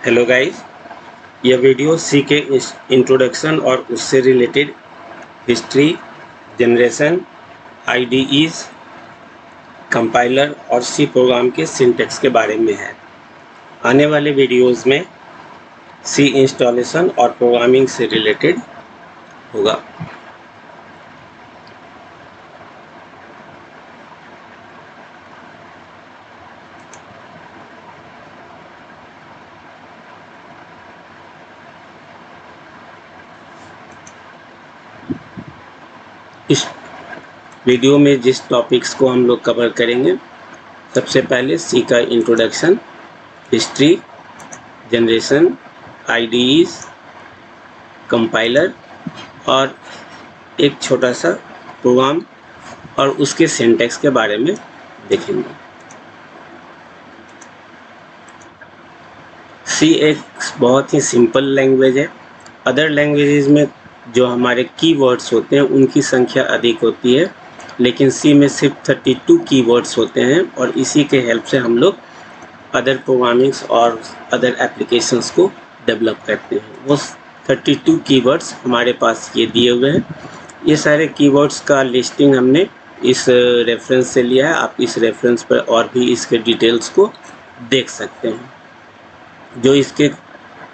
Hello guys, यह video सी के introduction और उससे रिलेटेड हिस्ट्री, जनरेशन, आईडीईज, कंपाइलर और सी प्रोग्राम के सिंटैक्स के बारे में है। आने वाले वीडियोस में सी इंस्टॉलेशन और प्रोग्रामिंग से रिलेटेड होगा। इस वीडियो में जिस टॉपिक्स को हम लोग कवर करेंगे, सबसे पहले सी का इंट्रोडक्शन, हिस्ट्री, जनरेशन, आईडीईज, कंपाइलर और एक छोटा सा प्रोग्राम और उसके सिंटैक्स के बारे में देखेंगे। सी एक बहुत ही सिंपल लैंग्वेज है। अदर लैंग्वेजेस में जो हमारे कीवर्ड्स होते हैं उनकी संख्या अधिक होती है, लेकिन सी में सिर्फ 32 कीवर्ड्स होते हैं और इसी के हेल्प से हम लोग अदर प्रोग्रामिंग्स और अदर एप्लीकेशंस को डेवलप करते हैं। वो 32 कीवर्ड्स हमारे पास ये दिए हुए हैं। ये सारे कीवर्ड्स का लिस्टिंग हमने इस रेफरेंस से लिया है। आप इस रेफरेंस पर और भी इसके डिटेल्स को देख सकते हैं। जो इसके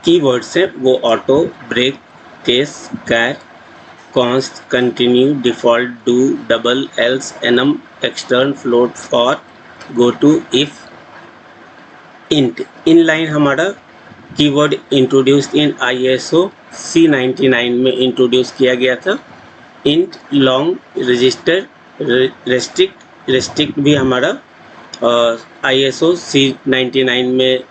कीवर्ड्स हैं वो auto, break, case, cat, const, continue, default, do, double, else, enum, extern, float, for, go to, if, int. Inline हमारा keyword introduced in ISO C99 में इंट्रोड्यूस किया गया था। इंट, लॉन्ग, रजिस्टर, रेस्ट्रिक्ट भी हमारा ISO C99 में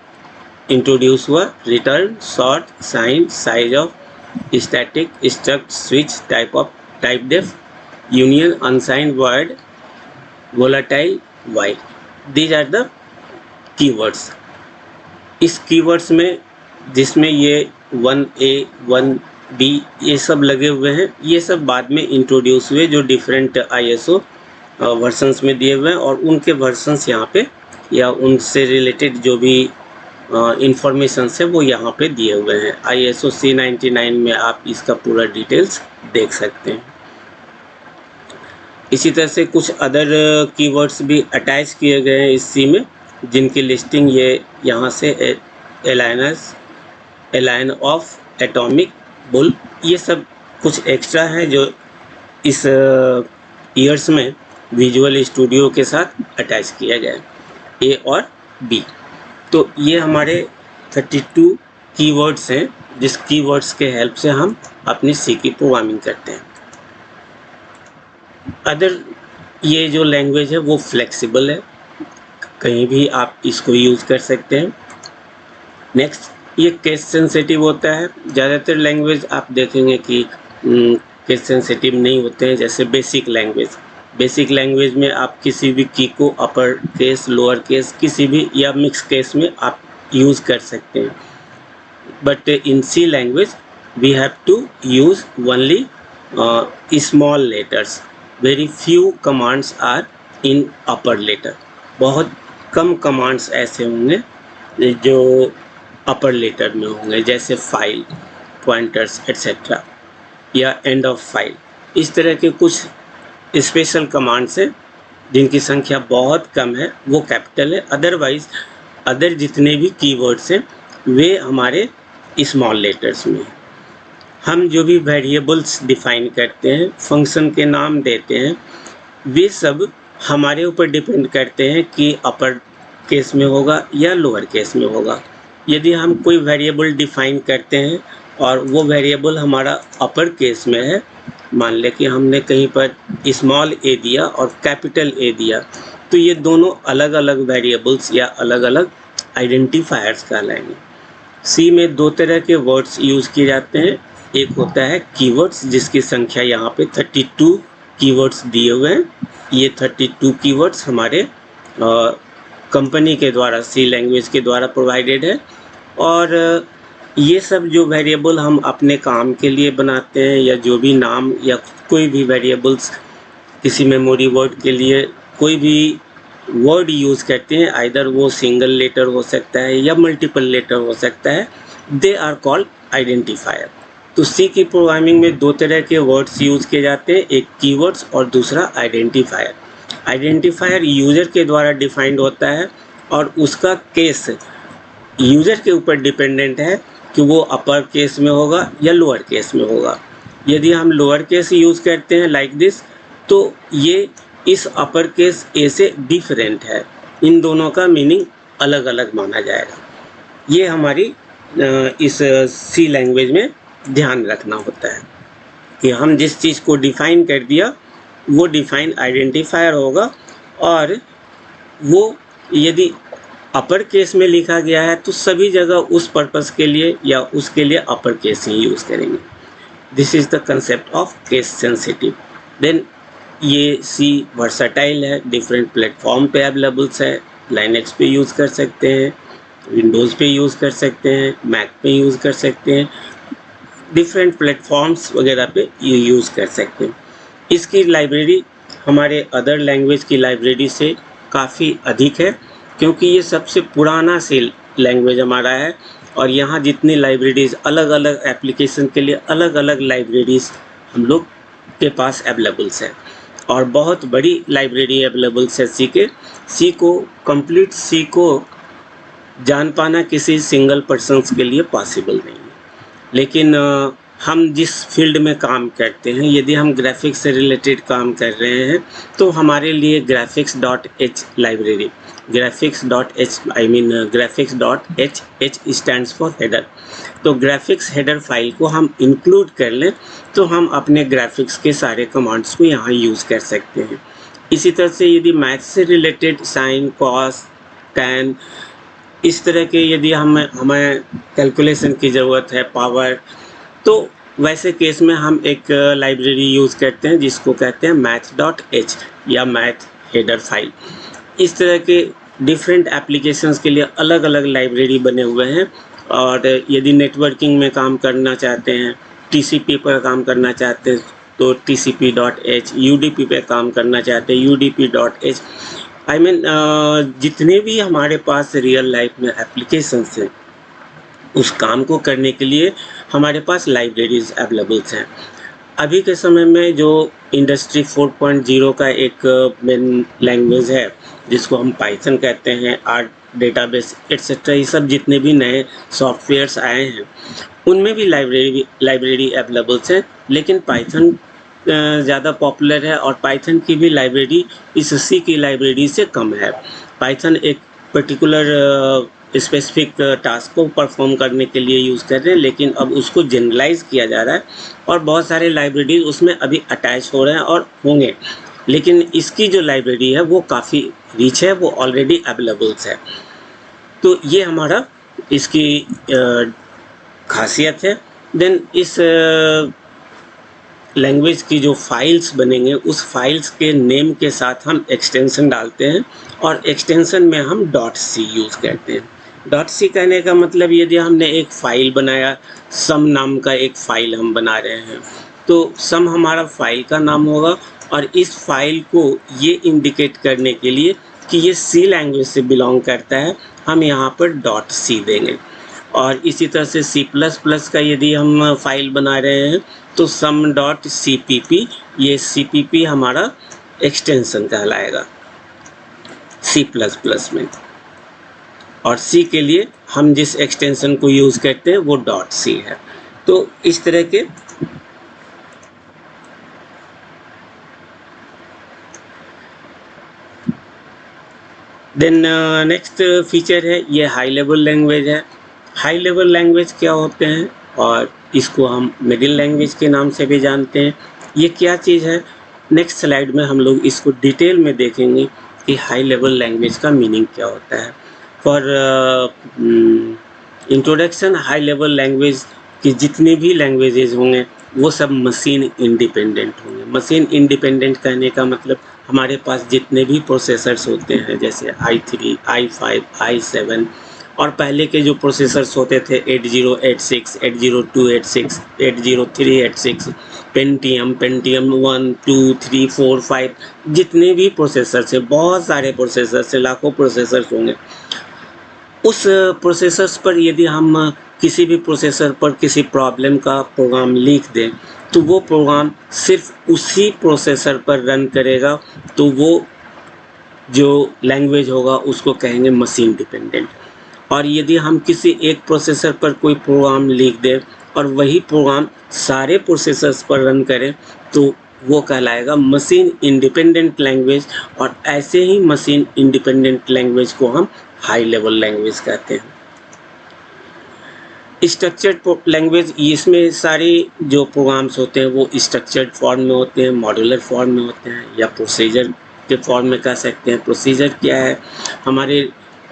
introduce हुआ। Return, short, sign, size of, static, struct, switch, typedef, union, unsigned word, volatile, while. These are the keywords. इस keywords में जिसमें ये 1A, 1B ये सब लगे हुए हैं, ये सब बाद में इंट्रोड्यूस हुए जो डिफरेंट ISO वर्जन्स में दिए हुए हैं और उनके वर्जन्स यहाँ पे या उनसे रिलेटेड जो भी इंफॉर्मेशन है वो यहाँ पे दिए हुए हैं। ISO C99 में आप इसका पूरा डिटेल्स देख सकते हैं। इसी तरह से कुछ अदर कीवर्ड्स भी अटैच किए गए हैं इस सी में, जिनकी लिस्टिंग ये यहाँ से एलाइन ऑफ, एटॉमिक, बुल, ये सब कुछ एक्स्ट्रा है जो इस ईयर्स में विजुअल स्टूडियो के साथ अटैच किया गया है, ए और बी। तो ये हमारे 32 कीवर्ड्स हैं जिस कीवर्ड्स के हेल्प से हम अपनी सी की प्रोग्रामिंग करते हैं। अदर ये जो लैंग्वेज है वो फ्लेक्सिबल है, कहीं भी आप इसको यूज़ कर सकते हैं। नेक्स्ट, ये केस सेंसिटिव होता है। ज़्यादातर लैंग्वेज आप देखेंगे कि केस सेंसिटिव नहीं होते हैं, जैसे बेसिक लैंग्वेज में आप किसी भी की को अपर केस, लोअर केस, किसी भी या मिक्स केस में आप यूज़ कर सकते हैं। But in C language we have to use only small letters. Very few commands are in upper letter. बहुत कम कमांड्स ऐसे होंगे जो अपर लेटर में होंगे, जैसे फाइल, पॉइंटर्स एट्सेट्रा या एंड ऑफ फाइल। इस तरह के कुछ स्पेशल कमांड्स हैं जिनकी संख्या बहुत कम है, वो कैपिटल है। अदरवाइज अदर जितने भी कीवर्ड्स हैं वे हमारे स्मॉल लेटर्स में हैं। हम जो भी वेरिएबल्स डिफाइन करते हैं, फंक्शन के नाम देते हैं, वे सब हमारे ऊपर डिपेंड करते हैं कि अपर केस में होगा या लोअर केस में होगा। यदि हम कोई वेरिएबल डिफाइन करते हैं और वो वेरिएबल हमारा अपर केस में है, मान लें कि हमने कहीं पर स्मॉल ए दिया और कैपिटल ए दिया, तो ये दोनों अलग अलग वेरिएबल्स या अलग अलग आइडेंटिफायर्स कहलाएंगे। सी में दो तरह के वर्ड्स यूज़ किए जाते हैं। एक होता है कीवर्ड्स, जिसकी संख्या यहाँ पे 32 कीवर्ड्स दिए हुए हैं। ये 32 कीवर्ड्स हमारे कंपनी के द्वारा, सी लैंग्वेज के द्वारा प्रोवाइडेड है। और ये सब जो वेरिएबल हम अपने काम के लिए बनाते हैं या जो भी नाम या कोई भी वेरिएबल्स किसी मेमोरी वर्ड के लिए कोई भी वर्ड यूज़ करते हैं, आइदर वो सिंगल लेटर हो सकता है या मल्टीपल लेटर हो सकता है, दे आर कॉल्ड आइडेंटिफायर। तो सी की प्रोग्रामिंग में दो तरह के वर्ड्स यूज़ किए जाते हैं, एक कीवर्ड्स और दूसरा आइडेंटिफायर। आइडेंटिफायर यूज़र के द्वारा डिफाइंड होता है और उसका केस यूज़र के ऊपर डिपेंडेंट है कि वो अपर केस में होगा या लोअर केस में होगा। यदि हम लोअर केस यूज़ करते हैं लाइक दिस, तो ये इस अपर केस ए से डिफरेंट है, इन दोनों का मीनिंग अलग अलग माना जाएगा। ये हमारी इस सी लैंग्वेज में ध्यान रखना होता है कि हम जिस चीज़ को डिफ़ाइन कर दिया वो डिफ़ाइन आइडेंटिफायर होगा, और वो यदि अपर केस में लिखा गया है तो सभी जगह उस पर्पस के लिए या उसके लिए अपर केस ही यूज़ करेंगे। This is the concept of case sensitive. Then ये सी वर्साटाइल है, डिफरेंट प्लेटफॉर्म पे अवेलेबल्स है, लाइनेक्स पे यूज़ कर सकते हैं, विंडोज़ पे यूज़ कर सकते हैं, मैक पे यूज़ कर सकते हैं, डिफरेंट प्लेटफॉर्म्स वगैरह पे ये यूज़ कर सकते हैं। इसकी लाइब्रेरी हमारे अदर लैंग्वेज की लाइब्रेरी से काफ़ी अधिक है, क्योंकि ये सबसे पुराना सी लैंग्वेज हमारा है, और यहाँ जितनी लाइब्रेरीज़ अलग अलग एप्लीकेशन के लिए अलग अलग लाइब्रेरीज़ हम लोग के पास अवेलेबल्स है, और बहुत बड़ी लाइब्रेरी अवेलेबल्स है सी को कंप्लीट सी को जान पाना किसी सिंगल पर्सन्स के लिए पॉसिबल नहीं है। लेकिन हम जिस फील्ड में काम करते हैं, यदि हम ग्राफिक्स से रिलेटेड काम कर रहे हैं, तो हमारे लिए graphics.h library, graphics.h stands for header. तो ग्राफिक्स हेडर फाइल को हम इंक्लूड कर लें तो हम अपने ग्राफिक्स के सारे कमांड्स को यहाँ यूज़ कर सकते हैं। इसी तरह से यदि मैथ से रिलेटेड साइन, कॉस, टैन, इस तरह के यदि हमें कैलकुलेशन की ज़रूरत है, पावर, तो वैसे केस में हम एक लाइब्रेरी यूज़ करते हैं जिसको कहते हैं math.h या मैथ हेडर फाइल। इस तरह के डिफरेंट एप्लीकेशंस के लिए अलग अलग लाइब्रेरी बने हुए हैं, और यदि नेटवर्किंग में काम करना चाहते हैं, TCP पर काम करना चाहते हैं तो TCP.h, UDP पे काम करना चाहते हैं UDP.h। आई मीन जितने भी हमारे पास रियल लाइफ में एप्लीकेशंस हैं, उस काम को करने के लिए हमारे पास लाइब्रेरीज अवेलेबल्स हैं। अभी के समय में जो इंडस्ट्री 4.0 का एक मेन लैंग्वेज है जिसको हम पाइथन कहते हैं, आर्ट डेटाबेस एट्सेट्रा, ये सब जितने भी नए सॉफ्टवेयर्स आए हैं उनमें भी लाइब्रेरी अवेलेबल्स हैं, लेकिन पाइथन ज़्यादा पॉपुलर है, और पाइथन की भी लाइब्रेरी इस सी की लाइब्रेरी से कम है। पाइथन एक पर्टिकुलर स्पेसिफिक टास्क को परफॉर्म करने के लिए यूज़ कर रहे हैं, लेकिन अब उसको जनरलाइज किया जा रहा है और बहुत सारे लाइब्रेरीज उसमें अभी अटैच हो रहे हैं और होंगे, लेकिन इसकी जो लाइब्रेरी है वो काफ़ी रिच है, वो ऑलरेडी अवेलेबल्स है। तो ये हमारा इसकी खासियत है। देन इस लैंग्वेज की जो फाइल्स बनेंगे उस फाइल्स के नेम के साथ हम एक्सटेंशन डालते हैं, और एक्सटेंशन में हम .c यूज़ करते हैं। .c कहने का मतलब यदि हमने एक फ़ाइल बनाया, सम नाम का एक फ़ाइल हम बना रहे हैं, तो सम हमारा फ़ाइल का नाम होगा, और इस फाइल को ये इंडिकेट करने के लिए कि ये सी लैंग्वेज से बिलोंग करता है, हम यहाँ पर .c देंगे। और इसी तरह से C++ का यदि हम फाइल बना रहे हैं तो sum.cpp, ये cpp हमारा एक्सटेंशन कहलाएगा C++ में, और C के लिए हम जिस एक्सटेंशन को यूज़ करते हैं वो .c है। तो इस तरह के देन नेक्स्ट फीचर है ये हाई लेवल लैंग्वेज है। हाई लेवल लैंग्वेज क्या होते हैं, और इसको हम मिडिल लैंग्वेज के नाम से भी जानते हैं। ये क्या चीज़ है, नेक्स्ट स्लाइड में हम लोग इसको डिटेल में देखेंगे कि हाई लेवल लैंग्वेज का मीनिंग क्या होता है। For introduction, high level language की जितनी भी लैंग्वेजेस होंगे वो सब मशीन इंडिपेंडेंट होंगे। मशीन इंडिपेंडेंट कहने का मतलब हमारे पास जितने भी प्रोसेसर्स होते हैं, जैसे i3, i5, i7, और पहले के जो प्रोसेसर्स होते थे 8086, 80286, 80386, पेंटियम 1, 2, 3, 4, 5 जितने भी प्रोसेसर्स हैं, बहुत सारे प्रोसेसर्स हैं, लाखों प्रोसेसर्स होंगे। उस प्रोसेसर्स पर यदि हम किसी भी प्रोसेसर पर किसी प्रॉब्लम का प्रोग्राम लिख दें, तो वो प्रोग्राम सिर्फ उसी प्रोसेसर पर रन करेगा। तो वो जो लैंग्वेज होगा उसको कहेंगे मशीन डिपेंडेंट। और यदि हम किसी एक प्रोसेसर पर कोई प्रोग्राम लिख दें और वही प्रोग्राम सारे प्रोसेसर्स पर रन करें, तो वो कहलाएगा मशीन इंडिपेंडेंट लैंग्वेज। और ऐसे ही मशीन इंडिपेंडेंट लैंग्वेज को हम हाई लेवल लैंग्वेज कहते हैं। स्ट्रक्चर्ड लैंग्वेज, इसमें सारे जो प्रोग्राम्स होते हैं वो स्ट्रक्चर्ड फॉर्म में होते हैं, मॉड्यूलर फॉर्म में होते हैं, या प्रोसीजर के फॉर्म में कह सकते हैं। प्रोसीजर क्या है? हमारे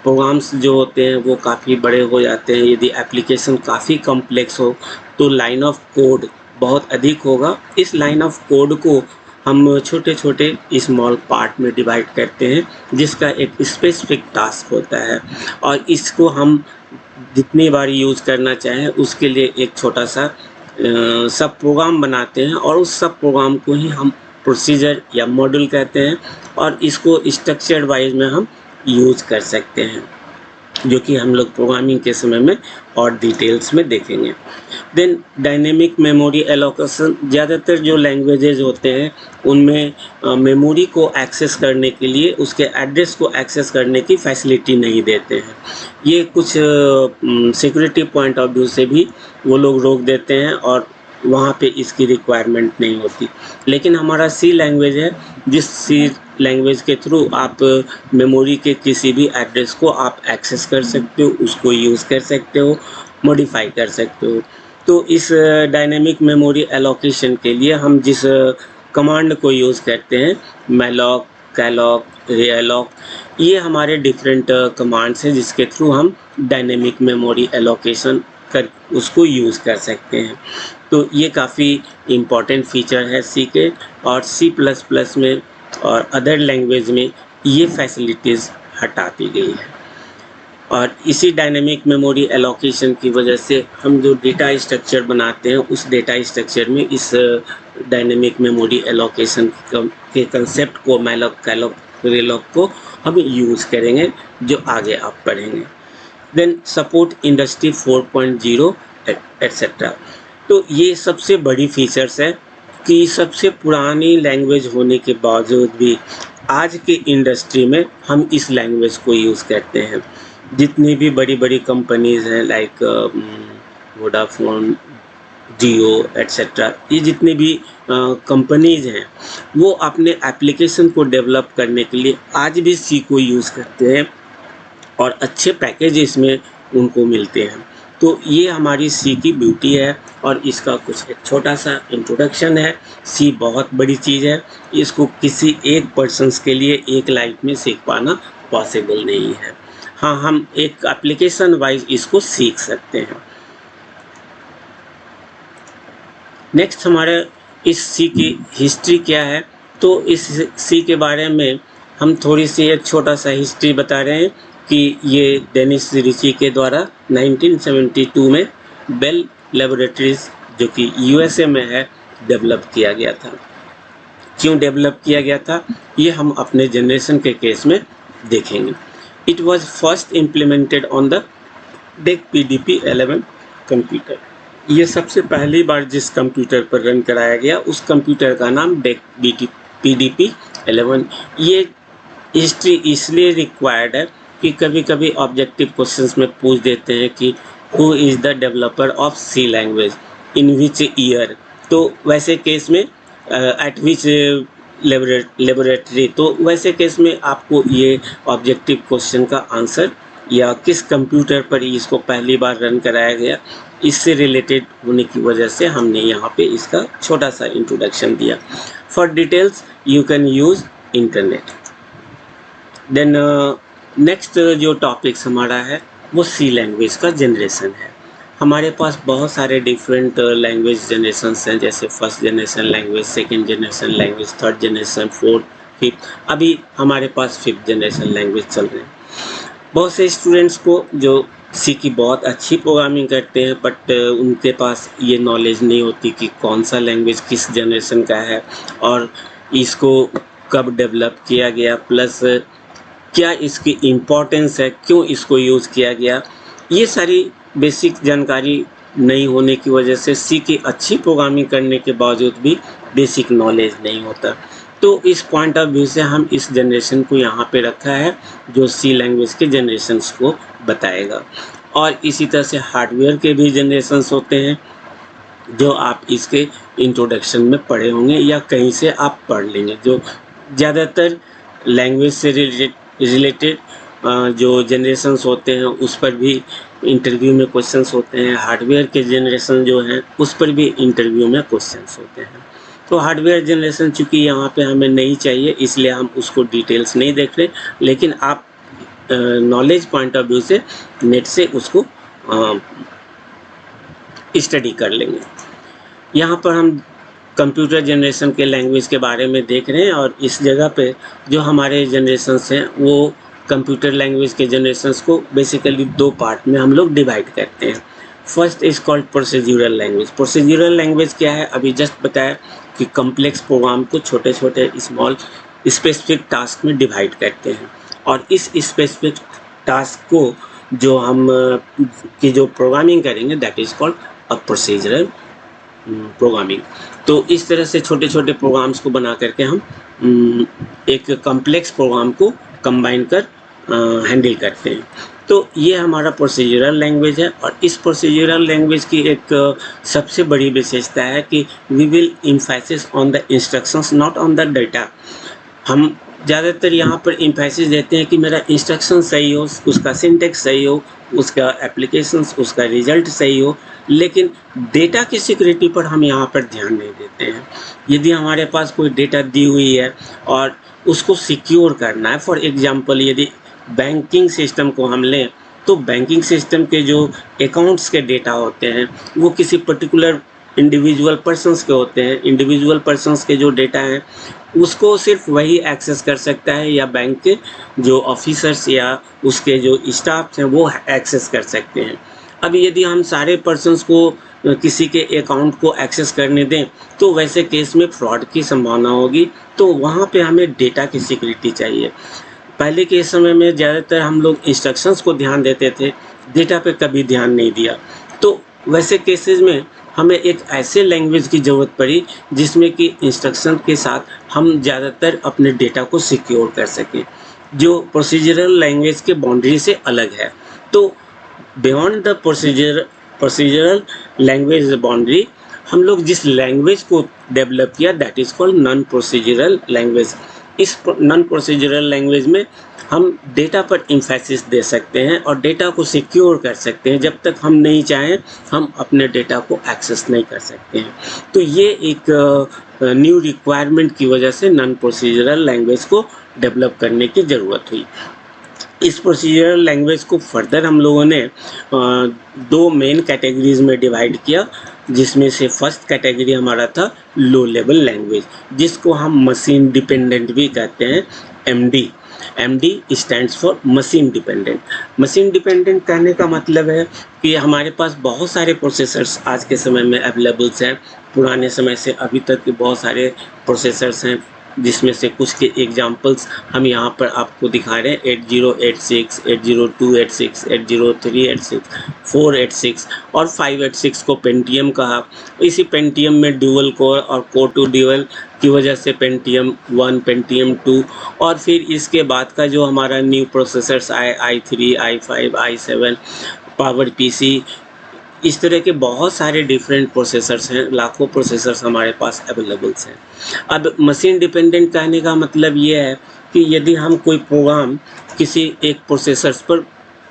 प्रोग्राम्स जो होते हैं वो काफ़ी बड़े हो जाते हैं। यदि एप्लीकेशन काफ़ी कॉम्प्लेक्स हो तो लाइन ऑफ कोड बहुत अधिक होगा। इस लाइन ऑफ कोड को हम छोटे छोटे स्मॉल पार्ट में डिवाइड करते हैं, जिसका एक स्पेसिफिक टास्क होता है, और इसको हम जितनी बार यूज़ करना चाहें उसके लिए एक छोटा सा सब प्रोग्राम बनाते हैं, और उस सब प्रोग्राम को ही हम प्रोसीजर या मॉड्यूल कहते हैं, और इसको स्ट्रक्चर्ड वाइज में हम यूज़ कर सकते हैं, जो कि हम लोग प्रोग्रामिंग के समय में और डिटेल्स में देखेंगे। देन डायनेमिक मेमोरी एलोकेशन, ज़्यादातर जो लैंग्वेजेज होते हैं उनमें मेमोरी को एक्सेस करने के लिए, उसके एड्रेस को एक्सेस करने की फैसिलिटी नहीं देते हैं। ये कुछ सिक्योरिटी पॉइंट ऑफ व्यू से भी वो लोग रोक देते हैं, और वहाँ पे इसकी रिक्वायरमेंट नहीं होती। लेकिन हमारा सी लैंग्वेज है, जिस सी लैंग्वेज के थ्रू आप मेमोरी के किसी भी एड्रेस को आप एक्सेस कर सकते हो, उसको यूज़ कर सकते हो, मॉडिफाई कर सकते हो। तो इस डायनेमिक मेमोरी एलोकेशन के लिए हम जिस कमांड को यूज़ करते हैं, मैलॉक, कैलॉक, रियलॉक, ये हमारे डिफरेंट कमांड्स हैं जिसके थ्रू हम डायनेमिक मेमोरी एलोकेशन कर उसको यूज़ कर सकते हैं। तो ये काफ़ी इम्पॉर्टेंट फीचर है सी के, और C++ में और अदर लैंग्वेज में ये फैसिलिटीज़ हटा दी गई है। और इसी डायनेमिक मेमोरी एलोकेशन की वजह से हम जो डेटा स्ट्रक्चर बनाते हैं, उस डेटा स्ट्रक्चर में इस डायनेमिक मेमोरी एलोकेशन के कंसेप्ट को, मैलॉक, कैलॉक, रियलॉक को हम यूज़ करेंगे, जो आगे आप पढ़ेंगे। Then support industry 4.0 etcetera. तो ये सबसे बड़ी फीचर्स है कि सबसे पुरानी लैंग्वेज होने के बावजूद भी आज के इंडस्ट्री में हम इस लैंग्वेज को यूज़ करते हैं। जितनी भी बड़ी बड़ी कंपनीज़ हैं, लाइक वोडाफोन, जियो एट्सेट्रा, ये जितने भी कंपनीज़ हैं, वो अपने एप्लीकेशन को डेवलप करने के लिए आज भी सी को यूज़ करते हैं, और अच्छे पैकेज इसमें उनको मिलते हैं। तो ये हमारी सी की ब्यूटी है, और इसका कुछ एक छोटा सा इंट्रोडक्शन है। सी बहुत बड़ी चीज़ है, इसको किसी एक पर्सन्स के लिए एक लाइफ में सीख पाना पॉसिबल नहीं है। हाँ, हम एक एप्लीकेशन वाइज इसको सीख सकते हैं। नेक्स्ट हमारे इस सी की हिस्ट्री क्या है? तो इस सी के बारे में हम थोड़ी सी एक छोटा सा हिस्ट्री बता रहे हैं कि ये डेनिस रिची के द्वारा 1972 में बेल लेबोरेटरीज, जो कि यूएसए में है, डेवलप किया गया था। क्यों डेवलप किया गया था, ये हम अपने जनरेशन के केस में देखेंगे। It was first implemented on the deck PDP-11 computer. ये सबसे पहली बार जिस कंप्यूटर पर रन कराया गया, उस कंप्यूटर का नाम डेक PDP-11। ये हिस्ट्री इसलिए रिक्वायर्ड है कि कभी कभी ऑब्जेक्टिव क्वेश्चंस में पूछ देते हैं कि who is the developer of C language, in which year. तो वैसे केस में एट विच लेबोरेटरी, तो वैसे केस में आपको ये ऑब्जेक्टिव क्वेश्चन का आंसर, या किस कंप्यूटर पर इसको पहली बार रन कराया गया, इससे रिलेटेड होने की वजह से हमने यहाँ पे इसका छोटा सा इंट्रोडक्शन दिया। For details you can use internet. Then next जो टॉपिक्स हमारा है वो सी लैंग्वेज का जनरेशन है। हमारे पास बहुत सारे डिफरेंट लैंग्वेज जनरेशन्स हैं, जैसे first generation language, second generation language, third generation, fourth, fifth. अभी हमारे पास फिफ्थ जनरेशन लैंग्वेज चल रहे हैं। बहुत से स्टूडेंट्स को जो सी की बहुत अच्छी प्रोग्रामिंग करते हैं, बट उनके पास ये नॉलेज नहीं होती कि कौन सा लैंग्वेज किस जनरेशन का है और इसको कब डेवलप किया गया, प्लस क्या इसकी इम्पोर्टेंस है, क्यों इसको यूज़ किया गया। ये सारी बेसिक जानकारी नहीं होने की वजह से सी की अच्छी प्रोग्रामिंग करने के बावजूद भी बेसिक नॉलेज नहीं होता। तो इस पॉइंट ऑफ व्यू से हम इस जनरेशन को यहाँ पे रखा है जो सी लैंग्वेज के जनरेशन्स को बताएगा। और इसी तरह से हार्डवेयर के भी जनरेशन्स होते हैं जो आप इसके इंट्रोडक्शन में पढ़े होंगे या कहीं से आप पढ़ लेंगे। जो ज़्यादातर लैंग्वेज से रिलेटेड जो जनरेशन्स होते हैं उस पर भी इंटरव्यू में क्वेश्चंस होते हैं। हार्डवेयर के जनरेशन जो हैं उस पर भी इंटरव्यू में क्वेश्चंस होते हैं। तो हार्डवेयर जनरेशन चूँकि यहाँ पे हमें नहीं चाहिए इसलिए हम उसको डिटेल्स नहीं देख रहे, लेकिन आप नॉलेज पॉइंट ऑफ व्यू से नेट से उसको स्टडी कर लेंगे। यहाँ पर हम कंप्यूटर जनरेशन के लैंग्वेज के बारे में देख रहे हैं और इस जगह पे जो हमारे जनरेशन्स हैं वो कंप्यूटर लैंग्वेज के जनरेशन्स को बेसिकली दो पार्ट में हम लोग डिवाइड करते हैं। First is called procedural language. Procedural language क्या है, अभी जस्ट बताया कि कम्प्लेक्स प्रोग्राम को छोटे छोटे स्मॉल स्पेसिफिक टास्क में डिवाइड करते हैं और इस स्पेसिफिक टास्क को जो हम की जो प्रोग्रामिंग करेंगे that is called a procedural programming. तो इस तरह से छोटे छोटे प्रोग्राम्स को बना करके हम एक कम्प्लेक्स प्रोग्राम को कंबाइन कर हैंडल करते हैं। तो ये हमारा प्रोसीजरल लैंग्वेज है और इस प्रोसीजरल लैंग्वेज की एक सबसे बड़ी विशेषता है कि we will emphasis on the instructions not on the data. हम ज़्यादातर यहाँ पर एम्फेसिस देते हैं कि मेरा इंस्ट्रक्शन सही हो, उसका सिंटेक्स सही हो, उसका एप्लीकेशंस, उसका रिजल्ट सही हो, लेकिन डेटा की सिक्योरिटी पर हम यहाँ पर ध्यान नहीं देते हैं। यदि हमारे पास कोई डेटा दी हुई है और उसको सिक्योर करना है, फॉर एग्जांपल यदि बैंकिंग सिस्टम को हम लें तो बैंकिंग सिस्टम के जो अकाउंट्स के डेटा होते हैं वो किसी पर्टिकुलर इंडिविजुअल पर्सन्स के होते हैं। इंडिविजुअल पर्सन्स के जो डेटा हैं उसको सिर्फ वही एक्सेस कर सकता है या बैंक के जो ऑफिसर्स या उसके जो स्टाफ हैं वो एक्सेस कर सकते हैं। अब यदि हम सारे पर्सन्स को किसी के अकाउंट को एक्सेस करने दें तो वैसे केस में फ्रॉड की संभावना होगी। तो वहाँ पे हमें डेटा की सिक्योरिटी चाहिए। पहले के समय में ज़्यादातर हम लोग इंस्ट्रक्शंस को ध्यान देते थे, डेटा पे कभी ध्यान नहीं दिया। तो वैसे केसेस में हमें एक ऐसे लैंग्वेज की ज़रूरत पड़ी जिसमें कि इंस्ट्रक्शन के साथ हम ज़्यादातर अपने डेटा को सिक्योर कर सकें, जो प्रोसीजरल लैंग्वेज के बाउंड्री से अलग है। तो beyond the procedural language boundary हम लोग जिस लैंग्वेज को डेवलप किया that is called non procedural language. इस नॉन प्रोसीजरल लैंग्वेज में हम डेटा पर एम्फेसिस दे सकते हैं और डेटा को सिक्योर कर सकते हैं। जब तक हम नहीं चाहें हम अपने डेटा को एक्सेस नहीं कर सकते हैं। तो ये एक न्यू रिक्वायरमेंट की वजह से नॉन प्रोसीजरल लैंग्वेज को डेवलप करने की ज़रूरत हुई। इस प्रोसीजरल लैंग्वेज को फर्दर हम लोगों ने दो मेन कैटेगरीज में डिवाइड किया, जिसमें से फर्स्ट कैटेगरी हमारा था लो लेवल लैंग्वेज, जिसको हम मशीन डिपेंडेंट भी कहते हैं, MD. MD stands for machine dependent. Machine dependent कहने का मतलब है कि हमारे पास बहुत सारे प्रोसेसर्स आज के समय में अवेलेबल्स हैं। पुराने समय से अभी तक के बहुत सारे प्रोसेसर्स हैं, जिसमें से कुछ के एग्जांपल्स हम यहाँ पर आपको दिखा रहे हैं। 8086, 80286, 80386, 486 और 586 को पेंटियम कहा। इसी पेंटियम में ड्यूअल कोर और कोर टू ड्यूअल की वजह से पेंटियम 1, पेंटियम 2 और फिर इसके बाद का जो हमारा न्यू प्रोसेसर्स आए i3, i5, i7, power PC, इस तरह के बहुत सारे डिफरेंट प्रोसेसर्स हैं। लाखों प्रोसेसर्स हमारे पास अवेलेबल्स हैं। अब मशीन डिपेंडेंट कहने का मतलब ये है कि यदि हम कोई प्रोग्राम किसी एक प्रोसेसर्स पर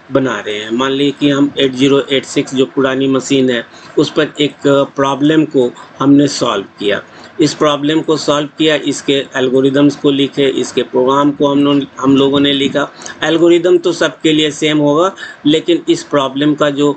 बना रहे हैं, मान लीजिए कि हम 8086 जो पुरानी मशीन है उस पर एक प्रॉब्लम को हमने सॉल्व किया। इस प्रॉब्लम को सॉल्व किया, इसके एल्गोरिदम्स को लिखे, इसके प्रोग्राम को हम लोगों ने लिखा। एल्गोरिदम तो सबके लिए सेम होगा, लेकिन इस प्रॉब्लम का जो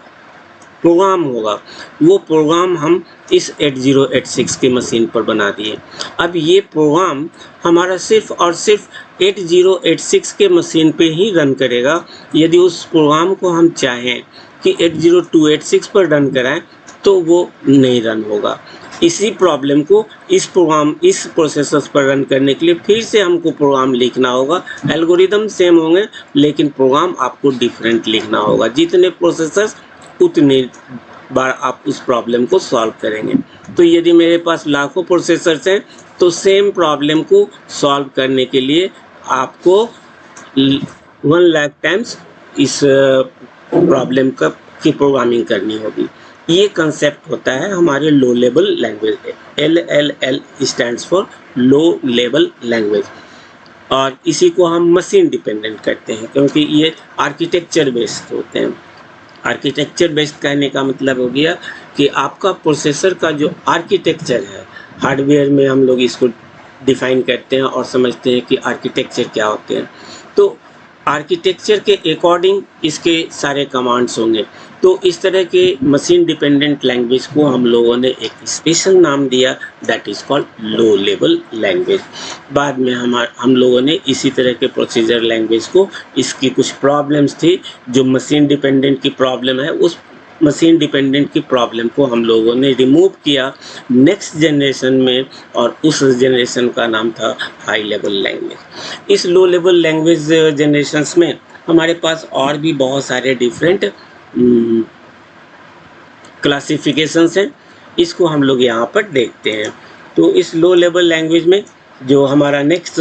प्रोग्राम होगा वो प्रोग्राम हम इस 8086 की मशीन पर बना दिए। अब ये प्रोग्राम हमारा सिर्फ और सिर्फ 8086 के मशीन पे ही रन करेगा। यदि उस प्रोग्राम को हम चाहें कि 80286 पर रन कराएं तो वो नहीं रन होगा। इसी प्रॉब्लम को इस प्रोसेसर्स पर रन करने के लिए फिर से हमको प्रोग्राम लिखना होगा। एल्गोरिदम सेम होंगे लेकिन प्रोग्राम आपको डिफरेंट लिखना होगा। जितने प्रोसेसर्स उतने बार आप उस प्रॉब्लम को सॉल्व करेंगे। तो यदि मेरे पास लाखों प्रोसेसर्स हैं तो सेम प्रॉब्लम को सॉल्व करने के लिए आपको 1 लाख टाइम्स इस प्रॉब्लम की प्रोग्रामिंग करनी होगी। ये कंसेप्ट होता है हमारे लो level language. LLL stands for low level language, और इसी को हम मशीन डिपेंडेंट करते हैं क्योंकि ये आर्किटेक्चर बेस्ड होते हैं। आर्किटेक्चर बेस्ड कहने का मतलब हो गया कि आपका प्रोसेसर का जो आर्किटेक्चर है, हार्डवेयर में हम लोग इसको डिफाइन करते हैं और समझते हैं कि आर्किटेक्चर क्या होते हैं। तो आर्किटेक्चर के अकॉर्डिंग इसके सारे कमांड्स होंगे। तो इस तरह के मशीन डिपेंडेंट लैंग्वेज को हम लोगों ने एक स्पेशल नाम दिया, that is called low level language. बाद में हम लोगों ने इसी तरह के प्रोसीजर लैंग्वेज को, इसकी कुछ प्रॉब्लम्स थी जो मशीन डिपेंडेंट की प्रॉब्लम है, उस मशीन डिपेंडेंट की प्रॉब्लम को हम लोगों ने रिमूव किया नेक्स्ट जनरेशन में, और उस जनरेशन का नाम था हाई लेवल लैंग्वेज। इस लो लेवल लैंग्वेज जनरेशन्स में हमारे पास और भी बहुत सारे डिफरेंट क्लासिफिकेशंस हैं। इसको हम लोग यहाँ पर देखते हैं। तो इस लो लेवल लैंग्वेज में जो हमारा नेक्स्ट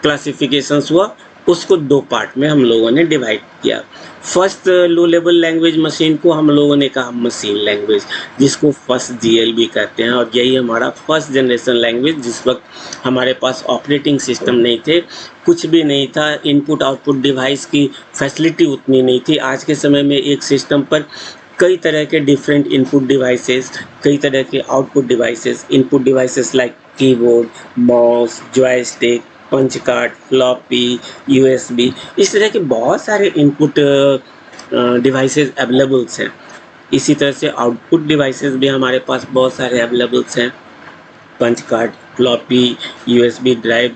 क्लासिफिकेशंस हुआ, उसको 2 पार्ट में हम लोगों ने डिवाइड किया। फर्स्ट लो लेवल लैंग्वेज मशीन को हम लोगों ने कहा मशीन लैंग्वेज, जिसको फर्स्ट GLB कहते हैं, और यही हमारा फर्स्ट जनरेशन लैंग्वेज। जिस वक्त हमारे पास ऑपरेटिंग सिस्टम नहीं थे, कुछ भी नहीं था, इनपुट आउटपुट डिवाइस की फैसिलिटी उतनी नहीं थी। आज के समय में एक सिस्टम पर कई तरह के डिफरेंट इनपुट डिवाइसेस, कई तरह के output devices, input devices like keyboard, mouse, joystick, punch card, floppy, USB, इस तरह के बहुत सारे इनपुट डिवाइसेस अवेलेबल्स हैं। इसी तरह से आउटपुट डिवाइसेस भी हमारे पास बहुत सारे अवेलेबल्स हैं, punch card, floppy, USB drive,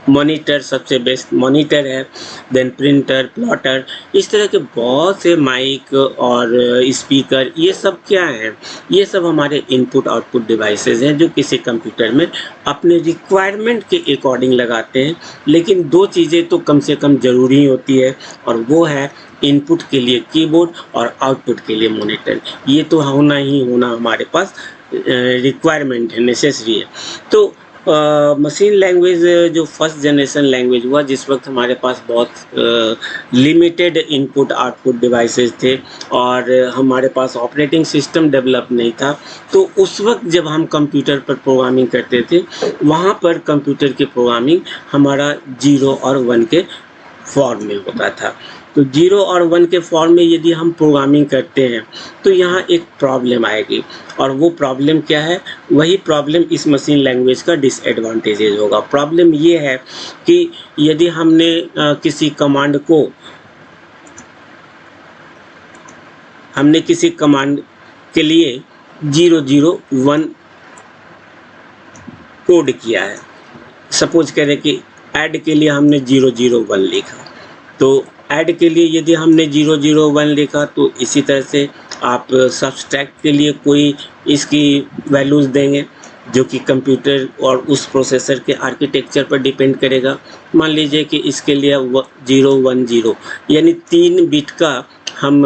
monitor, सबसे बेस्ट मॉनिटर है, देन प्रिंटर, प्लॉटर, इस तरह के बहुत से माइक और स्पीकर, ये सब क्या है? ये सब हमारे इनपुट आउटपुट डिवाइसेस हैं जो किसी कंप्यूटर में अपने रिक्वायरमेंट के अकॉर्डिंग लगाते हैं। लेकिन 2 चीज़ें तो कम से कम ज़रूरी होती है, और वो है इनपुट के लिए कीबोर्ड और आउटपुट के लिए मॉनिटर। ये तो होना ही होना हमारे पास रिक्वायरमेंट है, नेसेसरी है। तो मशीन लैंग्वेज जो फर्स्ट जनरेशन लैंग्वेज हुआ, जिस वक्त हमारे पास बहुत लिमिटेड इनपुट आउटपुट डिवाइसेस थे और हमारे पास ऑपरेटिंग सिस्टम डेवलप नहीं था, तो उस वक्त जब हम कंप्यूटर पर प्रोग्रामिंग करते थे, वहाँ पर कंप्यूटर की प्रोग्रामिंग हमारा 0 और 1 के फॉर्म में होता था। तो 0 और 1 के फॉर्म में यदि हम प्रोग्रामिंग करते हैं तो यहाँ एक प्रॉब्लम आएगी, और वो प्रॉब्लम क्या है? वही प्रॉब्लम इस मशीन लैंग्वेज का डिसएडवांटेजेस होगा। प्रॉब्लम ये है कि यदि हमने किसी कमांड के लिए 001 कोड किया है, सपोज करें कि ऐड के लिए हमने 001 लिखा, तो ऐड के लिए यदि हमने 001 लिखा तो इसी तरह से आप सब्सट्रैक्ट के लिए कोई इसकी वैल्यूज़ देंगे जो कि कंप्यूटर और उस प्रोसेसर के आर्किटेक्चर पर डिपेंड करेगा। मान लीजिए कि इसके लिए 010 यानी 3 बिट का हम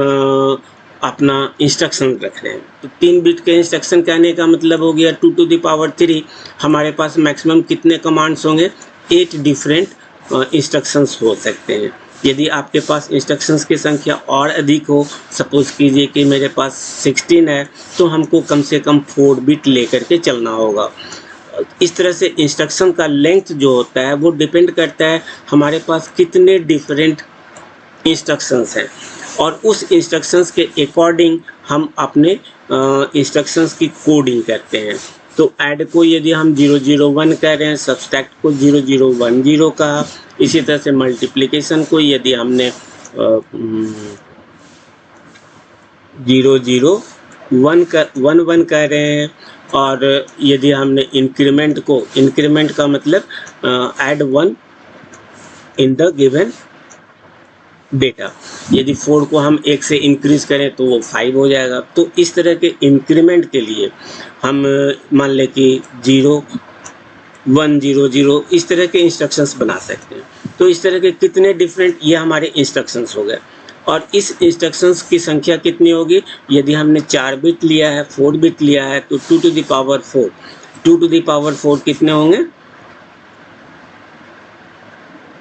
अपना इंस्ट्रक्शन रख रहे हैं। तो 3 बिट के इंस्ट्रक्शन कहने का मतलब हो गया 2 to the power 3। हमारे पास मैक्सिमम कितने कमांड्स होंगे? 8 डिफरेंट इंस्ट्रक्शंस हो सकते हैं। यदि आपके पास इंस्ट्रक्शंस की संख्या और अधिक हो, सपोज कीजिए कि मेरे पास 16 है, तो हमको कम से कम 4 बिट लेकर के चलना होगा। इस तरह से इंस्ट्रक्शन का लेंथ जो होता है वो डिपेंड करता है हमारे पास कितने डिफरेंट इंस्ट्रक्शंस हैं, और उस इंस्ट्रक्शंस के अकॉर्डिंग हम अपने इंस्ट्रक्शंस की कोडिंग करते हैं। तो ऐड को यदि हम 001 कह रहे हैं, सब्सट्रैक्ट को 0010 कहा, इसी तरह से मल्टीप्लिकेशन को यदि हमने 001 कह रहे हैं, और यदि हमने इंक्रीमेंट का मतलब add 1 in the given data. यदि 4 को हम 1 से इंक्रीज करें तो वो 5 हो जाएगा। तो इस तरह के इंक्रीमेंट के लिए हम मान लें कि 0 1 0 0 इस तरह के इंस्ट्रक्शंस बना सकते हैं। तो इस तरह के कितने डिफरेंट ये हमारे इंस्ट्रक्शंस हो गए। और इस इंस्ट्रक्शंस की संख्या कितनी होगी? यदि हमने 4 बिट लिया है, 4 बिट लिया है, तो 2 to the power 4, 2 to the power 4 कितने होंगे?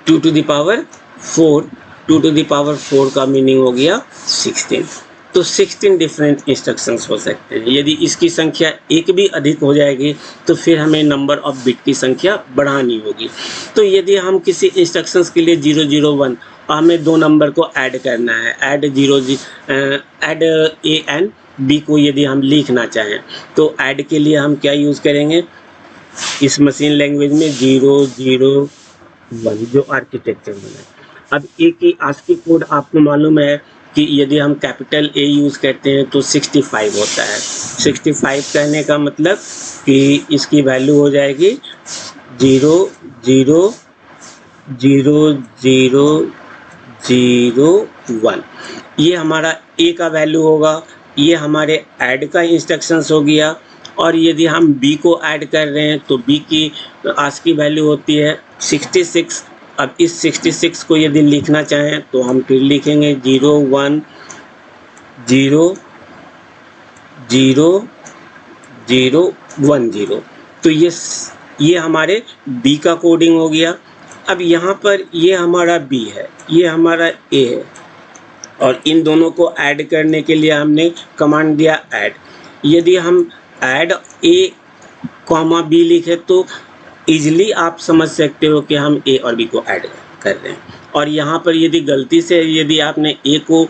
2 to the power 4, 2 to the power 4 का मीनिंग हो गया 16। तो 16 डिफरेंट इंस्ट्रक्शंस हो सकते हैं। यदि इसकी संख्या एक भी अधिक हो जाएगी तो फिर हमें नंबर ऑफ बिट की संख्या बढ़ानी होगी। तो यदि हम किसी इंस्ट्रक्शंस के लिए 001 हमें 2 नंबर को ऐड करना है, ऐड ए एन बी को यदि हम लिखना चाहें तो ऐड के लिए हम क्या यूज़ करेंगे? इस मशीन लैंग्वेज में 001 जो आर्किटेक्चर बना है। अब ए की आस्की कोड आपको मालूम है कि यदि हम कैपिटल ए यूज़ करते हैं तो 65 होता है। 65 कहने का मतलब कि इसकी वैल्यू हो जाएगी 0 0 0 0 0 1। ये हमारा ए का वैल्यू होगा। ये हमारे ऐड का इंस्ट्रक्शंस हो गया। और यदि हम बी को ऐड कर रहे हैं तो बी की आस्की वैल्यू होती है 66। अब इस 66 को यदि लिखना चाहें तो हम फिर लिखेंगे 0 1 0 0 0 1 0। तो ये हमारे बी का कोडिंग हो गया। अब यहाँ पर ये हमारा बी है, ये हमारा ए है, और इन दोनों को ऐड करने के लिए हमने कमांड दिया ऐड। यदि हम ऐड ए कॉमा बी लिखे तो ईजिली आप समझ सकते हो कि हम ए और बी को ऐड कर रहे हैं। और यहाँ पर यदि गलती से यदि आपने ए को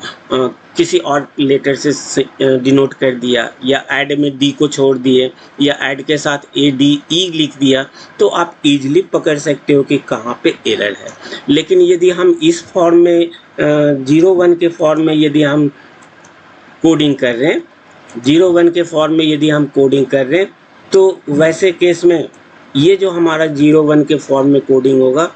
किसी और लेटर से डिनोट कर दिया या ऐड में डी को छोड़ दिए या ऐड के साथ ए डी ई लिख दिया तो आप ईजिली पकड़ सकते हो कि कहाँ पे एरर है। लेकिन यदि हम इस फॉर्म में 01 के फॉर्म में यदि हम कोडिंग कर रहे हैं, 01 के फॉर्म में यदि हम कोडिंग कर रहे हैं तो वैसे केस में ये जो हमारा 01 के फॉर्म में कोडिंग होगा,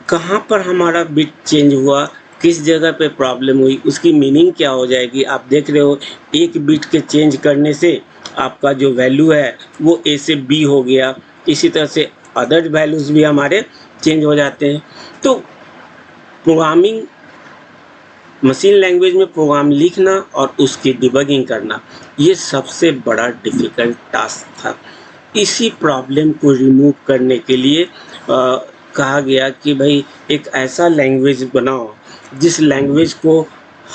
कहाँ पर हमारा बिट चेंज हुआ, किस जगह पे प्रॉब्लम हुई, उसकी मीनिंग क्या हो जाएगी। आप देख रहे हो एक बिट के चेंज करने से आपका जो वैल्यू है वो ए से बी हो गया। इसी तरह से अदर वैल्यूज़ भी हमारे चेंज हो जाते हैं। तो प्रोग्रामिंग मशीन लैंग्वेज में प्रोग्राम लिखना और उसकी डिबगिंग करना ये सबसे बड़ा डिफ़िकल्ट टास्क था। इसी प्रॉब्लम को रिमूव करने के लिए कहा गया कि भाई एक ऐसा लैंग्वेज बनाओ जिस लैंग्वेज को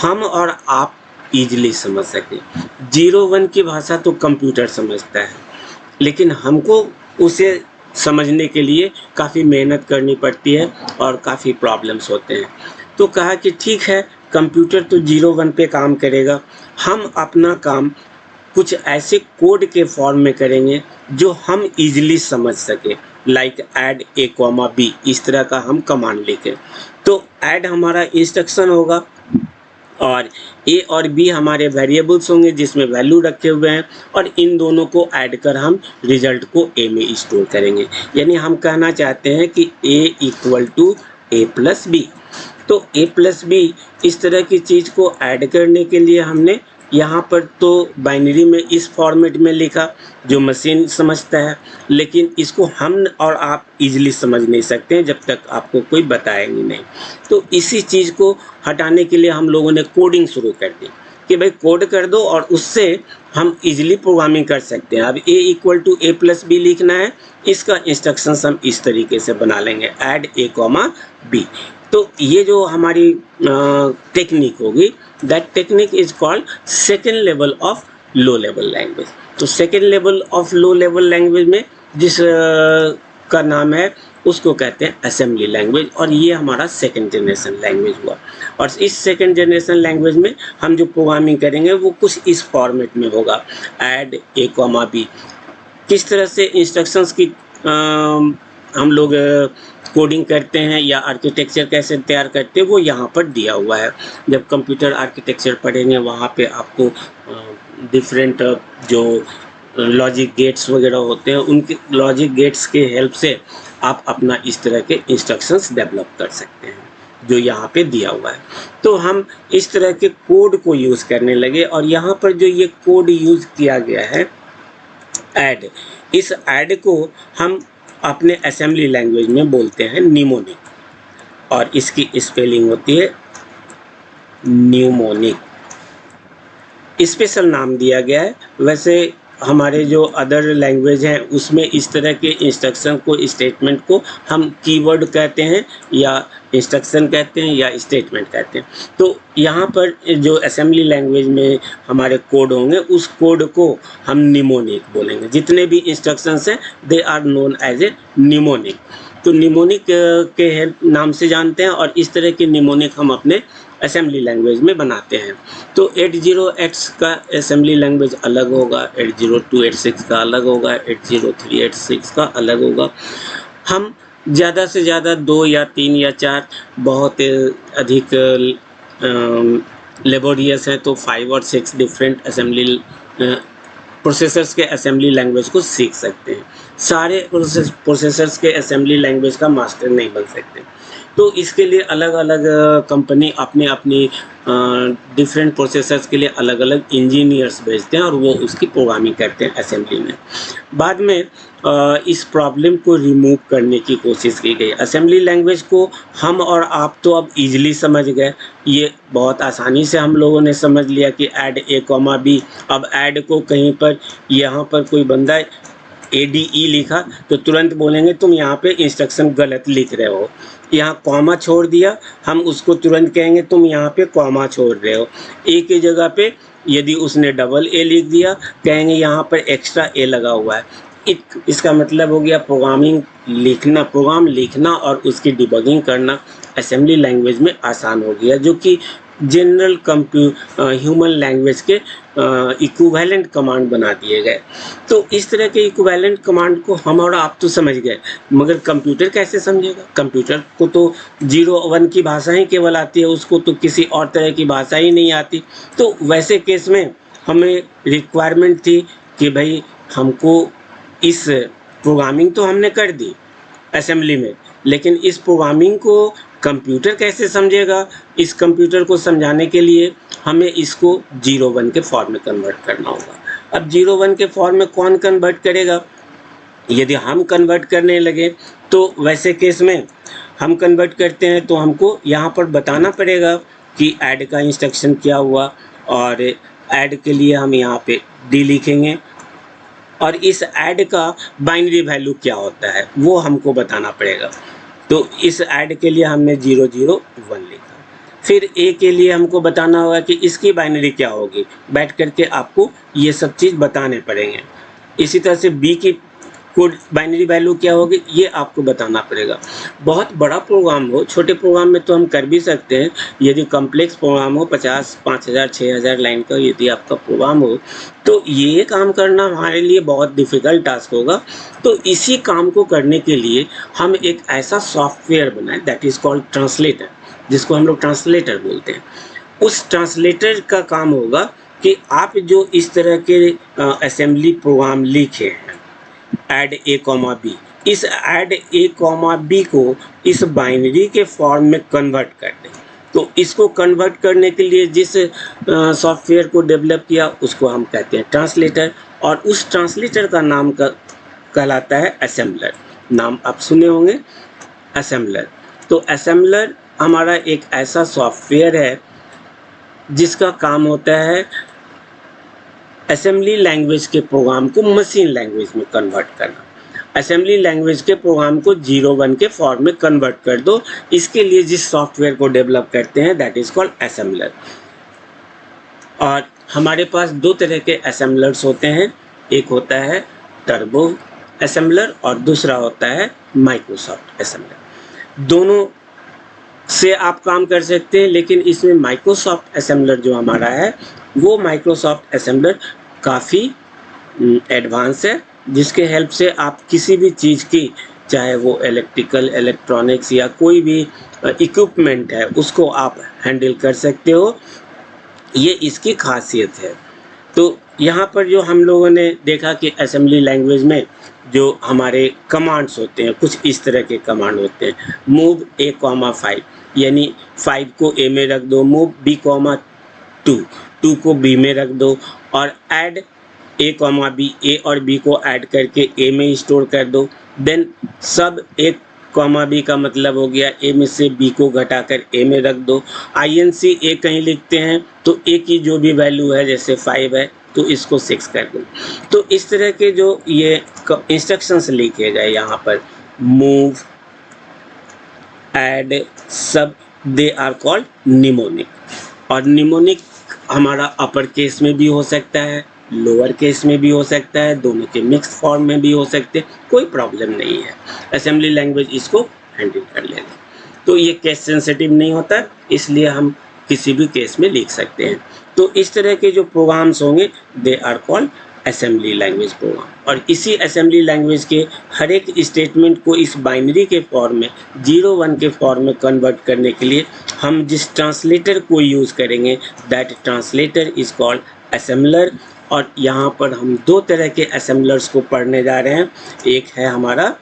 हम और आप ईजिली समझ सकें। 01 की भाषा तो कंप्यूटर समझता है, लेकिन हमको उसे समझने के लिए काफ़ी मेहनत करनी पड़ती है और काफ़ी प्रॉब्लम्स होते हैं। तो कहा कि ठीक है, कंप्यूटर तो 01 पे काम करेगा, हम अपना काम कुछ ऐसे कोड के फॉर्म में करेंगे जो हम ईजिली समझ सके, like add a comma B, इस तरह का हम कमांड लिखें। तो ऐड हमारा इंस्ट्रक्शन होगा और ए और बी हमारे वेरिएबल्स होंगे जिसमें वैल्यू रखे हुए हैं, और इन दोनों को ऐड कर हम रिजल्ट को ए में स्टोर करेंगे। यानी हम कहना चाहते हैं कि A equal to A plus B. तो ए प्लस बी इस तरह की चीज़ को ऐड करने के लिए हमने यहाँ पर तो बाइनरी में इस फॉर्मेट में लिखा जो मशीन समझता है, लेकिन इसको हम और आप इजीली समझ नहीं सकते जब तक आपको कोई बताएंगे नहीं। तो इसी चीज़ को हटाने के लिए हम लोगों ने कोडिंग शुरू कर दी कि भाई कोड कर दो और उससे हम इजीली प्रोग्रामिंग कर सकते हैं। अब A equal to A plus B लिखना है, इसका इंस्ट्रक्शंस हम इस तरीके से बना लेंगे, ऐड ए कॉमा बी। तो ये जो हमारी टेक्निक होगी, that technique is called second level of low level language. तो second level of low level language में जिस का नाम है उसको कहते हैं असेंबली लैंग्वेज, और ये हमारा सेकेंड जनरेशन लैंग्वेज हुआ। और इस सेकेंड जनरेशन लैंग्वेज में हम जो प्रोग्रामिंग करेंगे वो कुछ इस फॉर्मेट में होगा, ऐड ए कॉमा बी। किस तरह से इंस्ट्रक्शंस की हम लोग कोडिंग करते हैं या आर्किटेक्चर कैसे तैयार करते हैं वो यहाँ पर दिया हुआ है। जब कंप्यूटर आर्किटेक्चर पढ़ेंगे वहाँ पे आपको डिफरेंट जो लॉजिक गेट्स वगैरह होते हैं उनके लॉजिक गेट्स के हेल्प से आप अपना इस तरह के इंस्ट्रक्शंस डेवलप कर सकते हैं जो यहाँ पे दिया हुआ है। तो हम इस तरह के कोड को यूज़ करने लगे और यहाँ पर जो ये कोड यूज़ किया गया है ऐड, इस ऐड को हम अपने असेंबली लैंग्वेज में बोलते हैं निमोनिक और इसकी स्पेलिंग होती है न्यूमोनिक। स्पेशल नाम दिया गया है। वैसे हमारे जो अदर लैंग्वेज हैं उसमें इस तरह के इंस्ट्रक्शन को, स्टेटमेंट को हम कीवर्ड कहते हैं या इंस्ट्रक्शन कहते हैं या स्टेटमेंट कहते हैं। तो यहाँ पर जो असेंबली लैंग्वेज में हमारे कोड होंगे उस कोड को हम निमोनिक बोलेंगे। जितने भी इंस्ट्रक्शंस हैं they are known as a mnemonic. तो निमोनिक के हेल्प नाम से जानते हैं और इस तरह के निमोनिक हम अपने असेंबली लैंग्वेज में बनाते हैं। तो 80X का असेंबली लैंग्वेज अलग होगा, 80286 का अलग होगा, 80386 का अलग होगा। हम ज़्यादा से ज़्यादा 2 या 3 या 4 बहुत अधिक लेबोरियस हैं तो 5 और 6 डिफरेंट असेंबली प्रोसेसर्स के असेंबली लैंग्वेज को सीख सकते हैं। सारे प्रोसेसर्स के असेंबली लैंग्वेज का मास्टर नहीं बन सकते। तो इसके लिए अलग अलग कंपनी अपने अपनी डिफरेंट प्रोसेसर्स के लिए अलग अलग इंजीनियर्स भेजते हैं और वो उसकी प्रोग्रामिंग करते हैं असेंबली में। बाद में इस प्रॉब्लम को रिमूव करने की कोशिश की गई। असेंबली लैंग्वेज को हम और आप तो अब इजीली समझ गए, ये बहुत आसानी से हम लोगों ने समझ लिया कि ऐड ए कॉमा बी। अब ऐड को कहीं पर यहाँ पर कोई बंदा ADE लिखा तो तुरंत बोलेंगे तुम यहाँ पे इंस्ट्रक्शन गलत लिख रहे हो। यहाँ कॉमा छोड़ दिया, हम उसको तुरंत कहेंगे तुम यहाँ पे कॉमा छोड़ रहे हो। ए की जगह पे यदि उसने डबल ए लिख दिया कहेंगे यहाँ पर एक्स्ट्रा ए लगा हुआ है। इसका मतलब हो गया प्रोग्राम लिखना और उसकी डिबगिंग करना असेंबली लैंग्वेज में आसान हो गया, जो कि जनरल ह्यूमन लैंग्वेज के इक्विवेलेंट कमांड बना दिए गए। तो इस तरह के इक्विवेलेंट कमांड को हम और आप तो समझ गए, मगर कंप्यूटर कैसे समझेगा? कंप्यूटर को तो 0-1 की भाषा ही केवल आती है, उसको तो किसी और तरह की भाषा ही नहीं आती। तो वैसे केस में हमें रिक्वायरमेंट थी कि भाई हमको इस प्रोग्रामिंग तो हमने कर दी असेंबली में, लेकिन इस प्रोग्रामिंग को कंप्यूटर कैसे समझेगा? इस कंप्यूटर को समझाने के लिए हमें इसको 0-1 के फॉर्म में कन्वर्ट करना होगा। अब 0-1 के फॉर्म में कौन कन्वर्ट करेगा? यदि हम कन्वर्ट करने लगे तो वैसे केस में हम कन्वर्ट करते हैं तो हमको यहाँ पर बताना पड़ेगा कि ऐड का इंस्ट्रक्शन क्या हुआ और ऐड के लिए हम यहाँ पे D लिखेंगे और इस ऐड का बाइनरी वैल्यू क्या होता है वो हमको बताना पड़ेगा। तो इस ऐड के लिए हमने 001 लिखा। फिर ए के लिए हमको बताना होगा कि इसकी बाइनरी क्या होगी, बैठ करके आपको ये सब चीज़ बताने पड़ेंगे। इसी तरह से बी की कोड बाइनरी वैल्यू क्या होगी ये आपको बताना पड़ेगा। बहुत बड़ा प्रोग्राम हो, छोटे प्रोग्राम में तो हम कर भी सकते हैं। यदि कॉम्प्लेक्स प्रोग्राम हो 50, 5000, 6000 लाइन का यदि आपका प्रोग्राम हो तो ये काम करना हमारे लिए बहुत डिफ़िकल्ट टास्क होगा। तो इसी काम को करने के लिए हम एक ऐसा सॉफ्टवेयर बनाए दैट इज़ कॉल्ड ट्रांसलेटर, जिसको हम लोग ट्रांसलेटर बोलते हैं। उस ट्रांसलेटर का काम होगा कि आप जो इस तरह के असेंबली प्रोग्राम लिखे हैं ऐड ए कॉमा बी, इस ऐड ए कॉमा बी को इस बाइनरी के फॉर्म में कन्वर्ट कर दें। तो इसको कन्वर्ट करने के लिए जिस सॉफ्टवेयर को डेवलप किया उसको हम कहते हैं ट्रांसलेटर, और उस ट्रांसलेटर का नाम कहलाता है असेंबलर। नाम आप सुने होंगे असेंबलर। तो असेंबलर हमारा एक ऐसा सॉफ्टवेयर है जिसका काम होता है असेंबली लैंग्वेज के प्रोग्राम को मशीन लैंग्वेज में कन्वर्ट करना। असेंबली लैंग्वेज के प्रोग्राम को 0-1 के फॉर्म में कन्वर्ट कर दो। इसके लिए जिस सॉफ्टवेयर को डेवलप करते हैं दैट इज़ कॉल्ड असेंबलर। और हमारे पास 2 तरह के असेंबलर्स होते हैं, एक होता है टर्बो असेंबलर और दूसरा होता है माइक्रोसॉफ्ट असेंबलर। दोनों से आप काम कर सकते हैं, लेकिन इसमें माइक्रोसॉफ्ट असेंबलर जो हमारा है वो माइक्रोसॉफ्ट असेंबलर काफ़ी एडवांस है, जिसके हेल्प से आप किसी भी चीज़ की, चाहे वो इलेक्ट्रिकल, इलेक्ट्रॉनिक्स या कोई भी इक्विपमेंट है उसको आप हैंडल कर सकते हो। ये इसकी खासियत है। तो यहाँ पर जो हम लोगों ने देखा कि असेंबली लैंग्वेज में जो हमारे कमांड्स होते हैं, कुछ इस तरह के कमांड होते हैं। मूव a, 5 यानी 5 को a में रख दो, मूव b, 2 2 को b में रख दो, और ऐड a, b, a और b को ऐड करके a में स्टोर कर दो। देन सब a, b का मतलब हो गया a में से b को घटाकर a में रख दो। INC a कहीं लिखते हैं तो a की जो भी वैल्यू है, जैसे 5 है तो इसको 6 कर दो। तो इस तरह के जो ये इंस्ट्रक्शंस लिखे गए यहाँ पर, मूव, ऐड, सब, दे आर कॉल्ड निमोनिक। और निमोनिक हमारा अपर केस में भी हो सकता है, लोअर केस में भी हो सकता है, दोनों के मिक्स फॉर्म में भी हो सकते हैं, कोई प्रॉब्लम नहीं है। असेंबली लैंग्वेज इसको हैंडल कर लेगा। तो ये केस सेंसिटिव नहीं होता, इसलिए हम किसी भी केस में लिख सकते हैं। तो इस तरह के जो प्रोग्राम्स होंगे they are called assembly language program. और इसी असेंबली लैंग्वेज के हर एक स्टेटमेंट को इस बाइनरी के फॉर्म में 0-1 के फॉर्म में कन्वर्ट करने के लिए हम जिस ट्रांसलेटर को यूज़ करेंगे, that translator is called assembler. और यहाँ पर हम दो तरह के असेंबलर्स को पढ़ने जा रहे हैं। एक है हमारा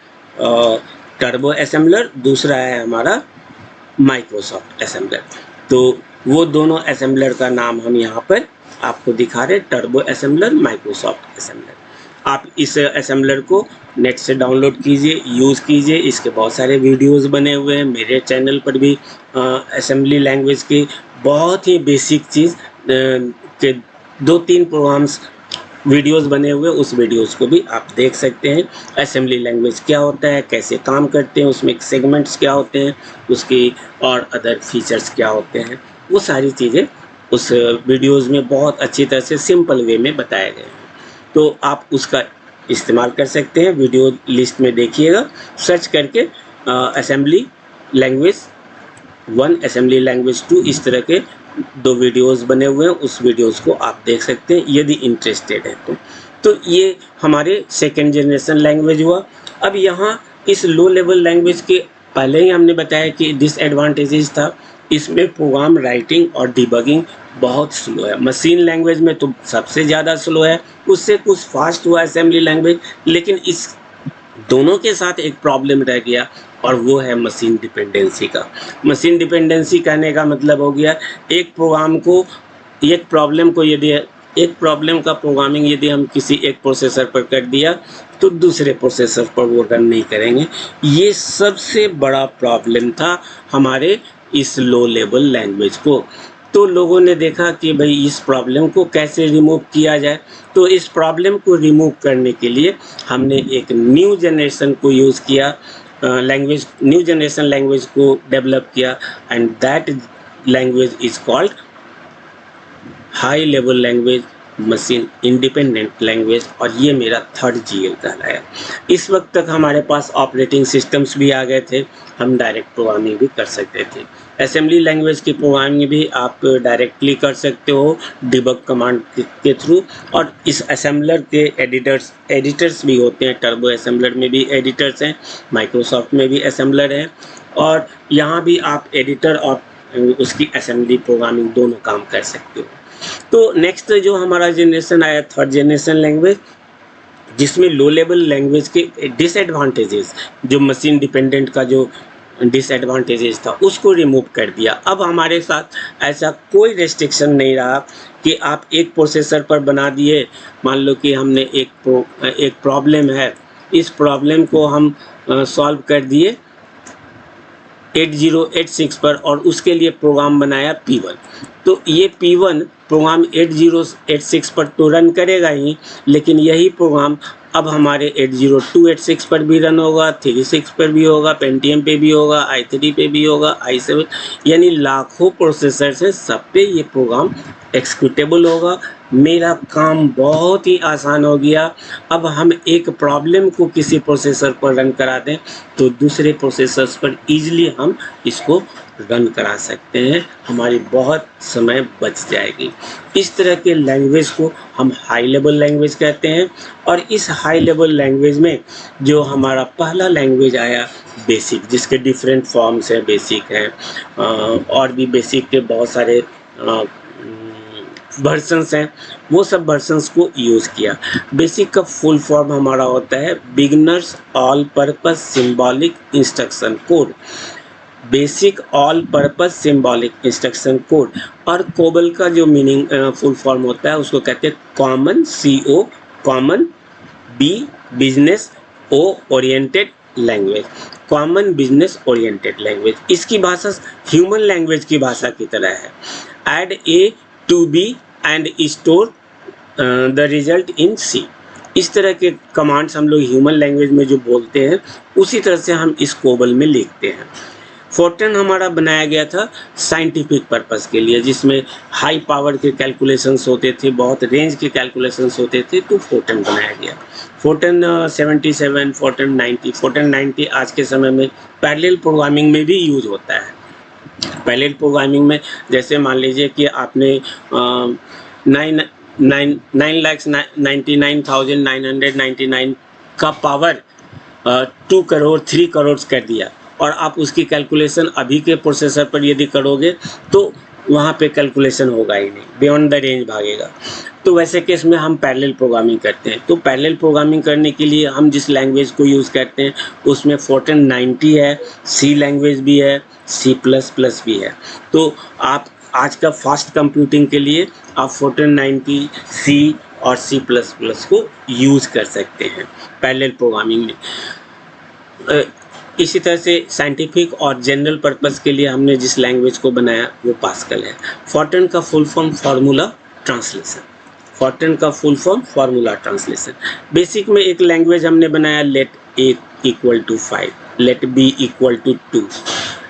टर्बो असेंबलर, दूसरा है हमारा माइक्रोसॉफ्ट असेंबलर। तो वो दोनों असेंबलर का नाम हम यहाँ पर आपको दिखा रहे हैं, टर्बो असेंबलर, माइक्रोसॉफ्ट असेंबलर। आप इस असेंबलर को नेट से डाउनलोड कीजिए, यूज़ कीजिए। इसके बहुत सारे वीडियोस बने हुए हैं। मेरे चैनल पर भी असेंबली लैंग्वेज की बहुत ही बेसिक चीज़ के 2-3 प्रोग्राम्स वीडियोस बने हुए, उस वीडियोस को भी आप देख सकते हैं। असेंबली लैंग्वेज क्या होता है, कैसे काम करते हैं, उसमें सेगमेंट्स क्या होते हैं, उसकी और अदर फीचर्स क्या होते हैं, वो सारी चीज़ें उस वीडियोस में बहुत अच्छी तरह से सिंपल वे में बताए गए हैं। तो आप उसका इस्तेमाल कर सकते हैं। वीडियो लिस्ट में देखिएगा, सर्च करके असेंबली लैंग्वेज 1, असेंबली लैंग्वेज 2, इस तरह के 2 वीडियोस बने हुए हैं। उस वीडियोस को आप देख सकते हैं यदि इंटरेस्टेड है तो ये हमारे सेकेंड जनरेशन लैंग्वेज हुआ। अब यहाँ इस लो लेवल लैंग्वेज के पहले ही हमने बताया कि डिसएडवांटेजेस था, इसमें प्रोग्राम राइटिंग और डिबगिंग बहुत स्लो है। मशीन लैंग्वेज में तो सबसे ज़्यादा स्लो है, उससे कुछ फास्ट हुआ असेंबली लैंग्वेज, लेकिन इस दोनों के साथ एक प्रॉब्लम रह गया और वो है मशीन डिपेंडेंसी का। मशीन डिपेंडेंसी कहने का मतलब हो गया एक प्रोग्राम को, एक प्रॉब्लम का प्रोग्रामिंग यदि हम किसी एक प्रोसेसर पर कर दिया तो दूसरे प्रोसेसर पर वो रन नहीं करेंगे। ये सबसे बड़ा प्रॉब्लम था हमारे इस लो लेवल लैंग्वेज को। तो लोगों ने देखा कि भाई इस प्रॉब्लम को कैसे रिमूव किया जाए। तो इस प्रॉब्लम को रिमूव करने के लिए हमने एक न्यू जनरेशन को यूज़ किया, न्यू जनरेशन लैंग्वेज को डेवलप किया, and that language is called high level language machine independent language. और ये मेरा 3rd GL कहलाया। इस वक्त तक हमारे पास ऑपरेटिंग सिस्टम्स भी आ गए थे, हम डायरेक्ट प्रोग्रामिंग भी कर सकते थे। असेंबली लैंग्वेज की प्रोग्रामिंग भी आप डायरेक्टली कर सकते हो डिबग कमांड के थ्रू। और इस असेंबलर के एडिटर्स भी होते हैं। टर्बो असेंबलर में भी एडिटर्स हैं, माइक्रोसॉफ्ट में भी असेंबलर हैं, और यहाँ भी आप एडिटर और उसकी असेंबली प्रोग्रामिंग दोनों काम कर सकते हो। तो नेक्स्ट जो हमारा जनरेशन आया 3rd जनरेशन लैंग्वेज, जिसमें लो लेवल लैंग्वेज के डिसएडवांटेजेस, जो मशीन डिपेंडेंट का जो डिसएडवांटेजेस था उसको रिमूव कर दिया। अब हमारे साथ ऐसा कोई रेस्ट्रिक्शन नहीं रहा कि आप एक प्रोसेसर पर बना दिए। मान लो कि हमने एक प्रॉब्लम है, इस प्रॉब्लम को हम सॉल्व कर दिए 8086 पर और उसके लिए प्रोग्राम बनाया P1। तो ये P1 प्रोग्राम 8086 पर तो रन करेगा ही, लेकिन यही प्रोग्राम अब हमारे 80286 पर भी रन होगा, 36 पर भी होगा, पेंटियम पे भी होगा, i3 पे भी होगा, i7, यानी लाखों प्रोसेसर से सब पे ये प्रोग्राम एक्सिक्यूटेबल होगा। मेरा काम बहुत ही आसान हो गया। अब हम एक प्रॉब्लम को किसी प्रोसेसर पर रन करा दें तो दूसरे प्रोसेसर्स पर ईजिली हम इसको रन करा सकते हैं, हमारी बहुत समय बच जाएगी। इस तरह के लैंग्वेज को हम हाई लेवल लैंग्वेज कहते हैं। और इस हाई लेवल लैंग्वेज में जो हमारा पहला लैंग्वेज आया बेसिक, जिसके डिफरेंट फॉर्म्स हैं, बेसिक है और भी बेसिक के बहुत सारे वर्जन्स हैं वो सब वर्जन्स को यूज़ किया। बेसिक का फुल फॉर्म हमारा होता है beginners all purpose symbolic instruction code, basic all purpose symbolic instruction code. और कोबल का जो मीनिंग फुल फॉर्म होता है उसको कहते हैं common, CO common, B business, O oriented language, common business oriented language. इसकी भाषा ह्यूमन लैंग्वेज की भाषा की तरह है। Add A to B and store the result in C। इस तरह के कमांड्स हम लोग ह्यूमन लैंग्वेज में जो बोलते हैं उसी तरह से हम इस कोबल में लिखते हैं। फोर्ट्रन हमारा बनाया गया था साइंटिफिक पर्पस के लिए, जिसमें हाई पावर के कैलकुलेशंस होते थे, बहुत रेंज के कैलकुलेशंस होते थे, तो फोर्ट्रन बनाया गया। फोर्ट्रन 77, फोर्ट्रन 90, फोर्ट्रन 90 आज के समय में पैरेलल प्रोग्रामिंग में भी यूज होता है। पैरेलल प्रोग्रामिंग में जैसे मान लीजिए कि आपने 9,99,999 का पावर 2 करोड़ 3 करोड़ कर दिया और आप उसकी कैलकुलेशन अभी के प्रोसेसर पर यदि करोगे तो वहाँ पे कैलकुलेशन होगा ही नहीं, बियॉन्ड द रेंज भागेगा। तो वैसे केस में हम पैरेलल प्रोग्रामिंग करते हैं। तो पैरेलल प्रोग्रामिंग करने के लिए हम जिस लैंग्वेज को यूज़ करते हैं उसमें फोर्ट्रन 90 है, C लैंग्वेज भी है, C++ भी है। तो आप आज का फास्ट कंप्यूटिंग के लिए आप फोर्ट्रन 90, C और C++ को यूज़ कर सकते हैं पैरेलल प्रोग्रामिंग में। इसी तरह से साइंटिफिक और जनरल पर्पस के लिए हमने जिस लैंग्वेज को बनाया वो पास्कल है। फोर्ट्रन का full form formula translation, Fortran का full form formula translation. BASIC में एक लैंग्वेज हमने बनाया, let A equal to 5, let B equal to 2,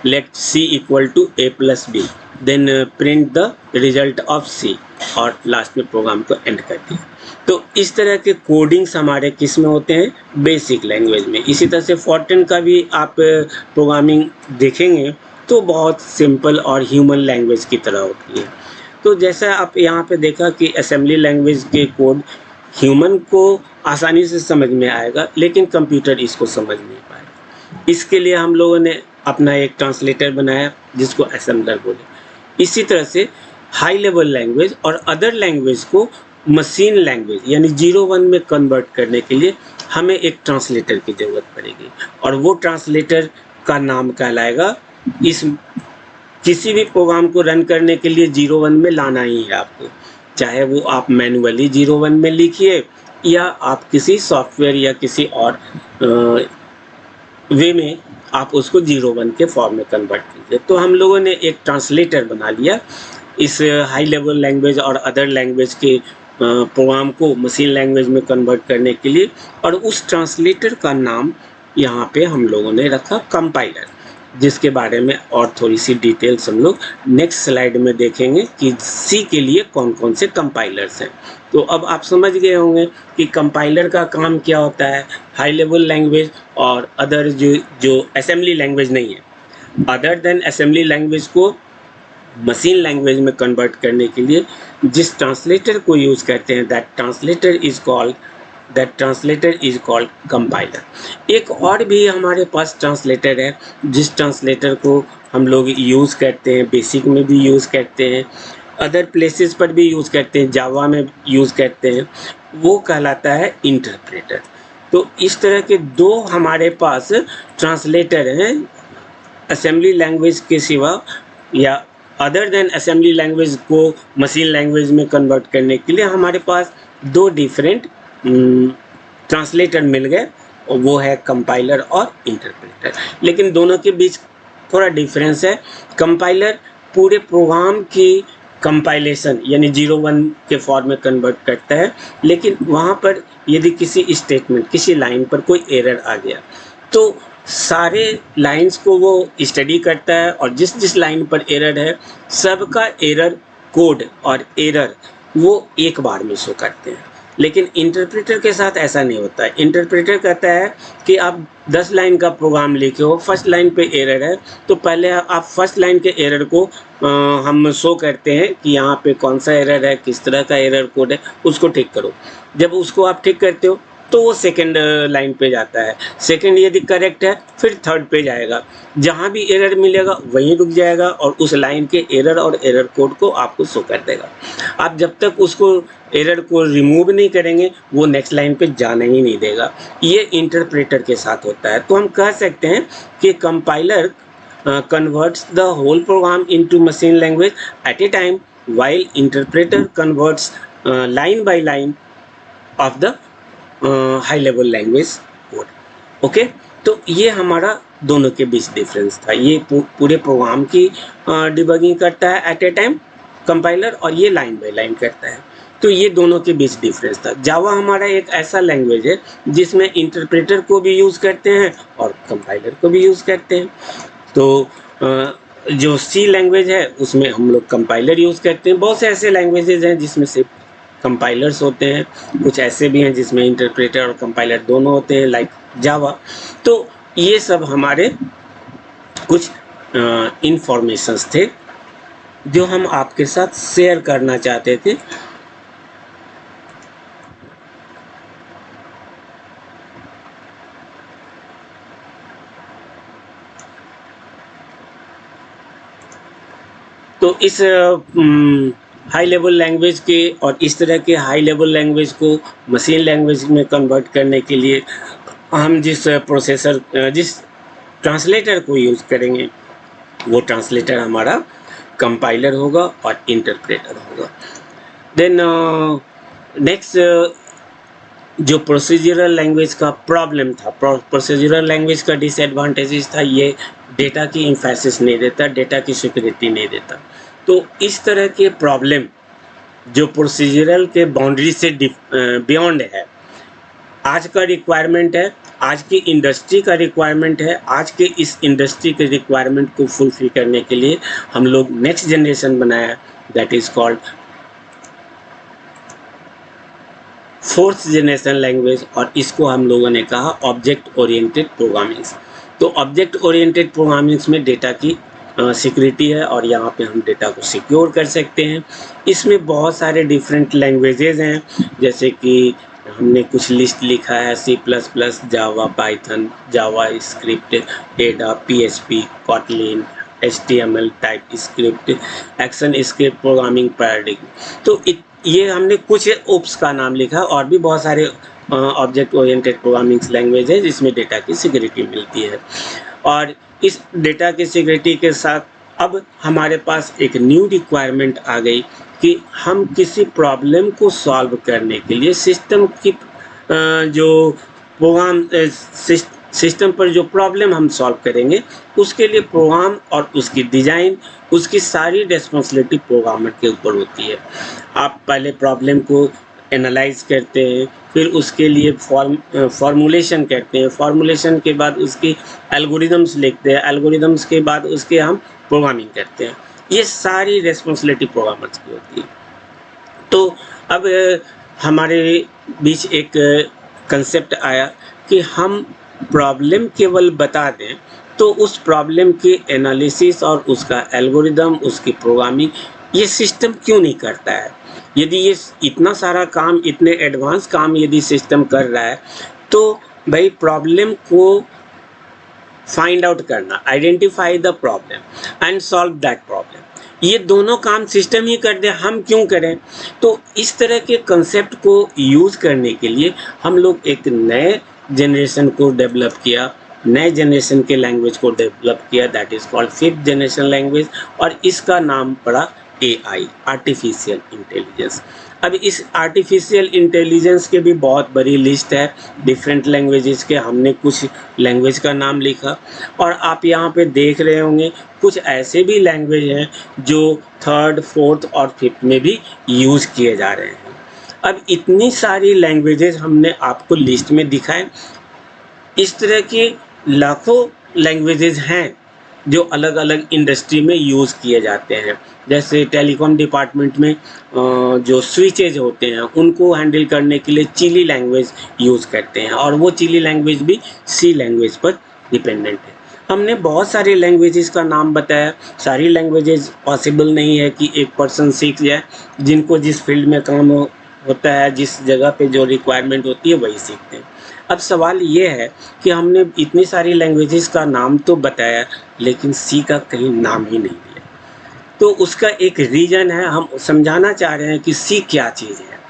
let C equal to A+B, then print the result of C और last में program को end कर दिया। तो इस तरह के कोडिंग्स हमारे किस में होते हैं, बेसिक लैंग्वेज में। इसी तरह से फोर्ट्रन का भी आप प्रोग्रामिंग देखेंगे तो बहुत सिंपल और ह्यूमन लैंग्वेज की तरह होती है। तो जैसा आप यहाँ पे देखा कि असेंबली लैंग्वेज के कोड ह्यूमन को आसानी से समझ में आएगा लेकिन कंप्यूटर इसको समझ नहीं पाएगा। इसके लिए हम लोगों ने अपना एक ट्रांसलेटर बनाया जिसको असेंबलर बोले। इसी तरह से हाई लेवल लैंग्वेज और अदर लैंग्वेज को मशीन लैंग्वेज यानी 0-1 में कन्वर्ट करने के लिए हमें एक ट्रांसलेटर की ज़रूरत पड़ेगी और वो ट्रांसलेटर का नाम कहलाएगा, इस किसी भी प्रोग्राम को रन करने के लिए 0-1 में लाना ही है आपको, चाहे वो आप मैनुअली 0-1 में लिखिए या आप किसी सॉफ्टवेयर या किसी और वे में आप उसको 0-1 के फॉर्म में कन्वर्ट कीजिए। तो हम लोगों ने एक ट्रांसलेटर बना लिया इस हाई लेवल लैंग्वेज और अदर लैंग्वेज के प्रोग्राम को मशीन लैंग्वेज में कन्वर्ट करने के लिए, और उस ट्रांसलेटर का नाम यहाँ पे हम लोगों ने रखा कंपाइलर, जिसके बारे में और थोड़ी सी डिटेल्स हम लोग नेक्स्ट स्लाइड में देखेंगे कि C के लिए कौन कौन से कंपाइलर्स हैं। तो अब आप समझ गए होंगे कि कंपाइलर का काम क्या होता है। हाई लेवल लैंग्वेज और अदर जो असेंबली लैंग्वेज नहीं है, अदर देन असेंबली लैंग्वेज को मशीन लैंग्वेज में कन्वर्ट करने के लिए जिस ट्रांसलेटर को यूज़ करते हैं that translator is called compiler. एक और भी हमारे पास ट्रांसलेटर है जिस ट्रांसलेटर को हम लोग यूज़ करते हैं, बेसिक में भी यूज़ करते हैं, अदर प्लेसेस पर भी यूज़ करते हैं, जावा में यूज़ करते हैं, वो कहलाता है इंटरप्रेटर। तो इस तरह के दो हमारे पास ट्रांसलेटर हैं असेंबली लैंग्वेज के सिवा या अदर देन असेंबली लैंग्वेज को मशीन लैंग्वेज में कन्वर्ट करने के लिए हमारे पास दो डिफरेंट ट्रांसलेटर मिल गए, और वो है कंपाइलर और इंटरप्रेटर। लेकिन दोनों के बीच थोड़ा डिफरेंस है। कंपाइलर पूरे प्रोग्राम की कंपाइलेशन यानी 0-1 के फॉर्म में कन्वर्ट करता है, लेकिन वहाँ पर यदि किसी स्टेटमेंट किसी लाइन पर कोई एरर आ गया तो सारे लाइंस को वो स्टडी करता है और जिस जिस लाइन पर एरर है सबका एरर कोड और एरर वो एक बार में शो करते हैं। लेकिन इंटरप्रेटर के साथ ऐसा नहीं होता है। इंटरप्रेटर कहता है कि आप 10 लाइन का प्रोग्राम लिखे हो, फर्स्ट लाइन पे एरर है तो पहले आप फर्स्ट लाइन के एरर को हम शो करते हैं कि यहाँ पे कौन सा एरर है, किस तरह का एरर कोड है, उसको ठीक करो। जब उसको आप ठीक करते हो तो वो सेकंड लाइन पे जाता है, सेकंड यदि करेक्ट है फिर थर्ड पे जाएगा, जहाँ भी एरर मिलेगा वहीं रुक जाएगा और उस लाइन के एरर और एरर कोड को आपको शो कर देगा। आप जब तक उसको एरर को रिमूव नहीं करेंगे वो नेक्स्ट लाइन पे जाने ही नहीं देगा। ये इंटरप्रेटर के साथ होता है। तो हम कह सकते हैं कि compiler converts the whole program into machine language at a time, while interpreter converts line by line of the high level language code. Okay, तो ये हमारा दोनों के बीच डिफरेंस था। ये पूरे प्रोग्राम की डिबगिंग करता है एट ए टाइम कंपाइलर, और ये लाइन बाय लाइन करता है। तो ये दोनों के बीच डिफरेंस था। जावा हमारा एक ऐसा लैंग्वेज है जिसमें इंटरप्रेटर को भी यूज़ करते हैं और कंपाइलर को भी यूज़ करते हैं। तो जो सी लैंग्वेज है उसमें हम लोग कंपाइलर यूज़ करते हैं। बहुत से ऐसे लैंग्वेजेज हैं जिसमें सिर्फ कंपाइलर्स होते हैं, कुछ ऐसे भी हैं जिसमें इंटरप्रेटर और कंपाइलर दोनों होते हैं, लाइक जावा। तो ये सब हमारे कुछ इंफॉर्मेशंस थे जो हम आपके साथ शेयर करना चाहते थे। तो इस हाई लेवल लैंग्वेज के और इस तरह के हाई लेवल लैंग्वेज को मशीन लैंग्वेज में कन्वर्ट करने के लिए हम जिस ट्रांसलेटर को यूज़ करेंगे वो ट्रांसलेटर हमारा कंपाइलर होगा और इंटरप्रेटर होगा। देन नेक्स्ट जो प्रोसीजरल लैंग्वेज का प्रॉब्लम था, प्रोसीजरल लैंग्वेज का डिसएडवांटेजेस था, ये डेटा की एम्फेसिस नहीं देता, डेटा की सिक्योरिटी नहीं देता। तो इस तरह के प्रॉब्लम जो प्रोसीजरल के बाउंड्री से बियॉन्ड है, आज का रिक्वायरमेंट है, आज की इंडस्ट्री का रिक्वायरमेंट है। आज के इस इंडस्ट्री के रिक्वायरमेंट को फुलफिल करने के लिए हम लोग नेक्स्ट जनरेशन बनाया, that is called fourth generation language, और इसको हम लोगों ने कहा ऑब्जेक्ट ओरिएंटेड प्रोग्रामिंग्स। तो ऑब्जेक्ट ओरिएंटेड प्रोग्रामिंग्स में डेटा की सिक्योरिटी है और यहाँ पे हम डेटा को सिक्योर कर सकते हैं। इसमें बहुत सारे डिफरेंट लैंग्वेजेज हैं, जैसे कि हमने कुछ लिस्ट लिखा है, C++, जावा, पाइथन, जावा स्क्रिप्ट, एडा, PHP, Kotlin, HTML, type script, action script programming paradigm. तो ये हमने कुछ ओप्स का नाम लिखा, और भी बहुत सारे ऑब्जेक्ट ओरिएंटेड प्रोग्रामिंग लैंग्वेज है जिसमें डेटा की सिक्योरिटी मिलती है। और इस डेटा की सिक्योरिटी के साथ अब हमारे पास एक न्यू रिक्वायरमेंट आ गई कि हम किसी प्रॉब्लम को सॉल्व करने के लिए सिस्टम की जो प्रोग्राम सिस्टम पर जो प्रॉब्लम हम सॉल्व करेंगे उसके लिए प्रोग्राम और उसकी डिज़ाइन, उसकी सारी रिस्पॉन्सिबिलिटी प्रोग्रामर के ऊपर होती है। आप पहले प्रॉब्लम को एनालाइज करते हैं, फिर उसके लिए फॉर्मूलेशन करते हैं, फॉर्मूलेशन के बाद उसकी एल्गोरिदम्स लिखते हैं, एल्गोरिदम्स के बाद उसके हम प्रोग्रामिंग करते हैं। ये सारी रिस्पॉन्सिबिलिटी प्रोग्रामर्स की होती है। तो अब हमारे बीच एक कंसेप्ट आया कि हम प्रॉब्लम केवल बता दें तो उस प्रॉब्लम के एनालिसिस और उसका एल्गोरिदम, उसकी प्रोग्रामिंग ये सिस्टम क्यों नहीं करता है। यदि ये इतना सारा काम, इतने एडवांस काम यदि सिस्टम कर रहा है, तो भाई प्रॉब्लम को फाइंड आउट करना, identify the problem and solve that problem, ये दोनों काम सिस्टम ही कर दे, हम क्यों करें। तो इस तरह के कंसेप्ट को यूज़ करने के लिए हम लोग एक नए जनरेशन को डेवलप किया, नए जनरेशन के लैंग्वेज को डेवलप किया, that is called fifth generation language, और इसका नाम पड़ा AI, आर्टिफिशियल इंटेलिजेंस। अब इस आर्टिफिशियल इंटेलिजेंस के भी बहुत बड़ी लिस्ट है डिफरेंट लैंग्वेजेस के। हमने कुछ लैंग्वेज का नाम लिखा, और आप यहाँ पे देख रहे होंगे कुछ ऐसे भी लैंग्वेज हैं जो थर्ड, फोर्थ और फिफ्थ में भी यूज़ किए जा रहे हैं। अब इतनी सारी लैंग्वेजेस हमने आपको लिस्ट में दिखाए। इस तरह के लाखों लैंग्वेजेस हैं जो अलग अलग इंडस्ट्री में यूज़ किए जाते हैं। जैसे टेलीकॉम डिपार्टमेंट में जो स्विचेज होते हैं उनको हैंडल करने के लिए चिली लैंग्वेज यूज़ करते हैं, और वो चिली लैंग्वेज भी C लैंग्वेज पर डिपेंडेंट है। हमने बहुत सारे लैंग्वेजेस का नाम बताया। सारी लैंग्वेजेस पॉसिबल नहीं है कि एक पर्सन सीख जाए। जिनको जिस फील्ड में काम हो होता है, जिस जगह पे जो रिक्वायरमेंट होती है वही सीखते हैं। अब सवाल ये है कि हमने इतनी सारी लैंग्वेजेस का नाम तो बताया, लेकिन सी का कहीं नाम ही नहीं दिया। तो उसका एक रीज़न है, हम समझाना चाह रहे हैं कि सी क्या चीज़ है।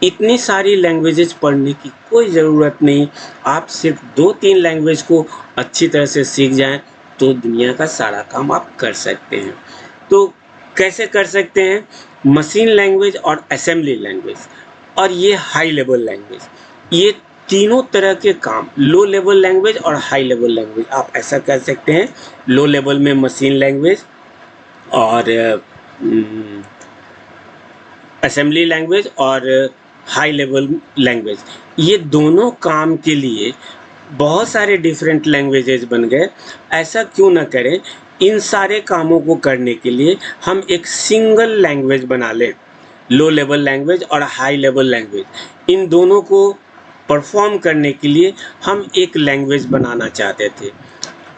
इतनी सारी लैंग्वेजेस पढ़ने की कोई ज़रूरत नहीं, आप सिर्फ 2-3 लैंग्वेज को अच्छी तरह से सीख जाएँ, तो दुनिया का सारा काम आप कर सकते हैं। तो कैसे कर सकते हैं? मशीन लैंग्वेज और असेंबली लैंग्वेज और ये हाई लेवल लैंग्वेज, ये तीनों तरह के काम, लो लेवल लैंग्वेज और हाई लेवल लैंग्वेज, आप ऐसा कह सकते हैं। लो लेवल में मशीन लैंग्वेज और असेंबली लैंग्वेज और हाई लेवल लैंग्वेज, ये दोनों काम के लिए बहुत सारे डिफरेंट लैंग्वेजेस बन गए। ऐसा क्यों ना करें, इन सारे कामों को करने के लिए हम एक सिंगल लैंग्वेज बना लें। लो लेवल लैंग्वेज और हाई लेवल लैंग्वेज, इन दोनों को परफॉर्म करने के लिए हम एक लैंग्वेज बनाना चाहते थे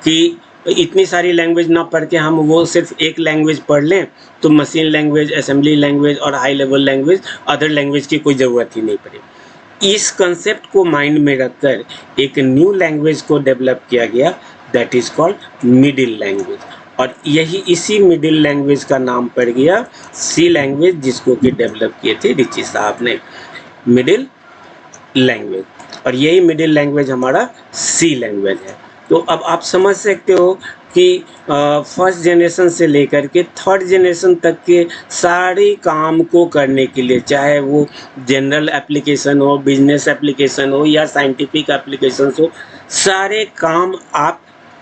कि इतनी सारी लैंग्वेज ना पढ़ के हम वो सिर्फ एक लैंग्वेज पढ़ लें, तो मशीन लैंग्वेज, असेंबली लैंग्वेज और high level language, other language की कोई ज़रूरत ही नहीं पड़े। इस कंसेप्ट को माइंड में रखकर एक न्यू लैंग्वेज को डेवलप किया गया, that is called middle language. और यही इसी मिडिल लैंग्वेज का नाम पड़ गया सी लैंग्वेज, जिसको कि डेवलप किए थे रिची साहब ने, मिडिल लैंग्वेज। और यही मिडिल लैंग्वेज हमारा सी लैंग्वेज है। तो अब आप समझ सकते हो कि फर्स्ट जनरेशन से लेकर के थर्ड जनरेशन तक के सारे काम को करने के लिए, चाहे वो जनरल एप्लीकेशन हो, बिजनेस एप्लीकेशन हो या साइंटिफिक एप्लीकेशन हो, सारे काम आप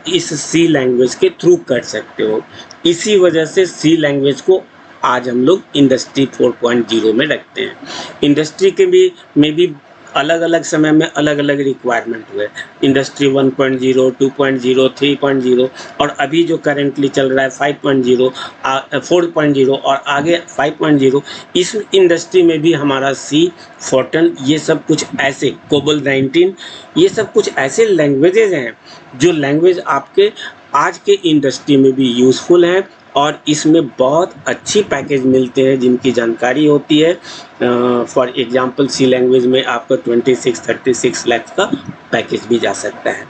इस सी लैंग्वेज के थ्रू कर सकते हो। इसी वजह से सी लैंग्वेज को आज हम लोग इंडस्ट्री 4.0 में रखते हैं। इंडस्ट्री के में भी अलग अलग समय में अलग अलग रिक्वायरमेंट हुए, इंडस्ट्री 1.0, 2.0, 3.0 और अभी जो करेंटली चल रहा है 5.0, 4.0 और आगे 5.0। इस इंडस्ट्री में भी हमारा सी, फोर्टन, ये सब कुछ ऐसे, कोबल 19, ये सब कुछ ऐसे लैंग्वेजेज हैं जो लैंग्वेज आपके आज के इंडस्ट्री में भी यूज़फुल हैं और इसमें बहुत अच्छी पैकेज मिलते हैं जिनकी जानकारी होती है। फॉर एग्जांपल सी लैंग्वेज में आपका 26-36 लाख का पैकेज भी जा सकता है।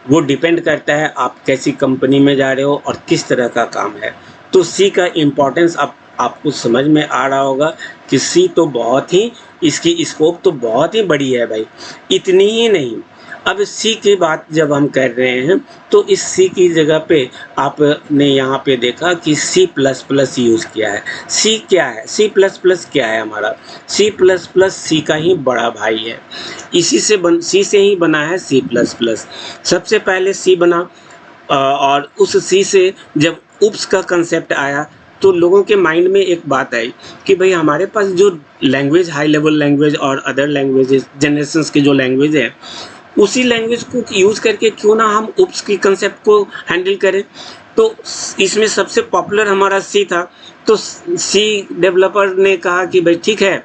वो डिपेंड करता है आप कैसी कंपनी में जा रहे हो और किस तरह का काम है। तो सी का इम्पोर्टेंस अब आपको समझ में आ रहा होगा कि सी तो बहुत ही, इसकी स्कोप तो बहुत ही बड़ी है भाई। इतनी ही नहीं, अब सी की बात जब हम कर रहे हैं तो इस सी की जगह पे आपने यहाँ पे देखा कि सी प्लस प्लस यूज़ किया है। सी क्या है? सी प्लस प्लस क्या है हमारा? सी प्लस प्लस सी का ही बड़ा भाई है। सी से ही बना है सी प्लस प्लस। सबसे पहले सी बना और उस सी से जब उप्स का कंसेप्ट आया तो लोगों के माइंड में एक बात आई कि भाई हमारे पास जो लैंग्वेज, हाई लेवल लैंग्वेज और अदर लैंग्वेजेस, जनरेशंस के जो लैंग्वेज है, उसी लैंग्वेज को यूज़ करके क्यों ना हम उप्स की कंसेप्ट को हैंडल करें। तो इसमें सबसे पॉपुलर हमारा सी था। तो सी डेवलपर ने कहा कि भाई ठीक है,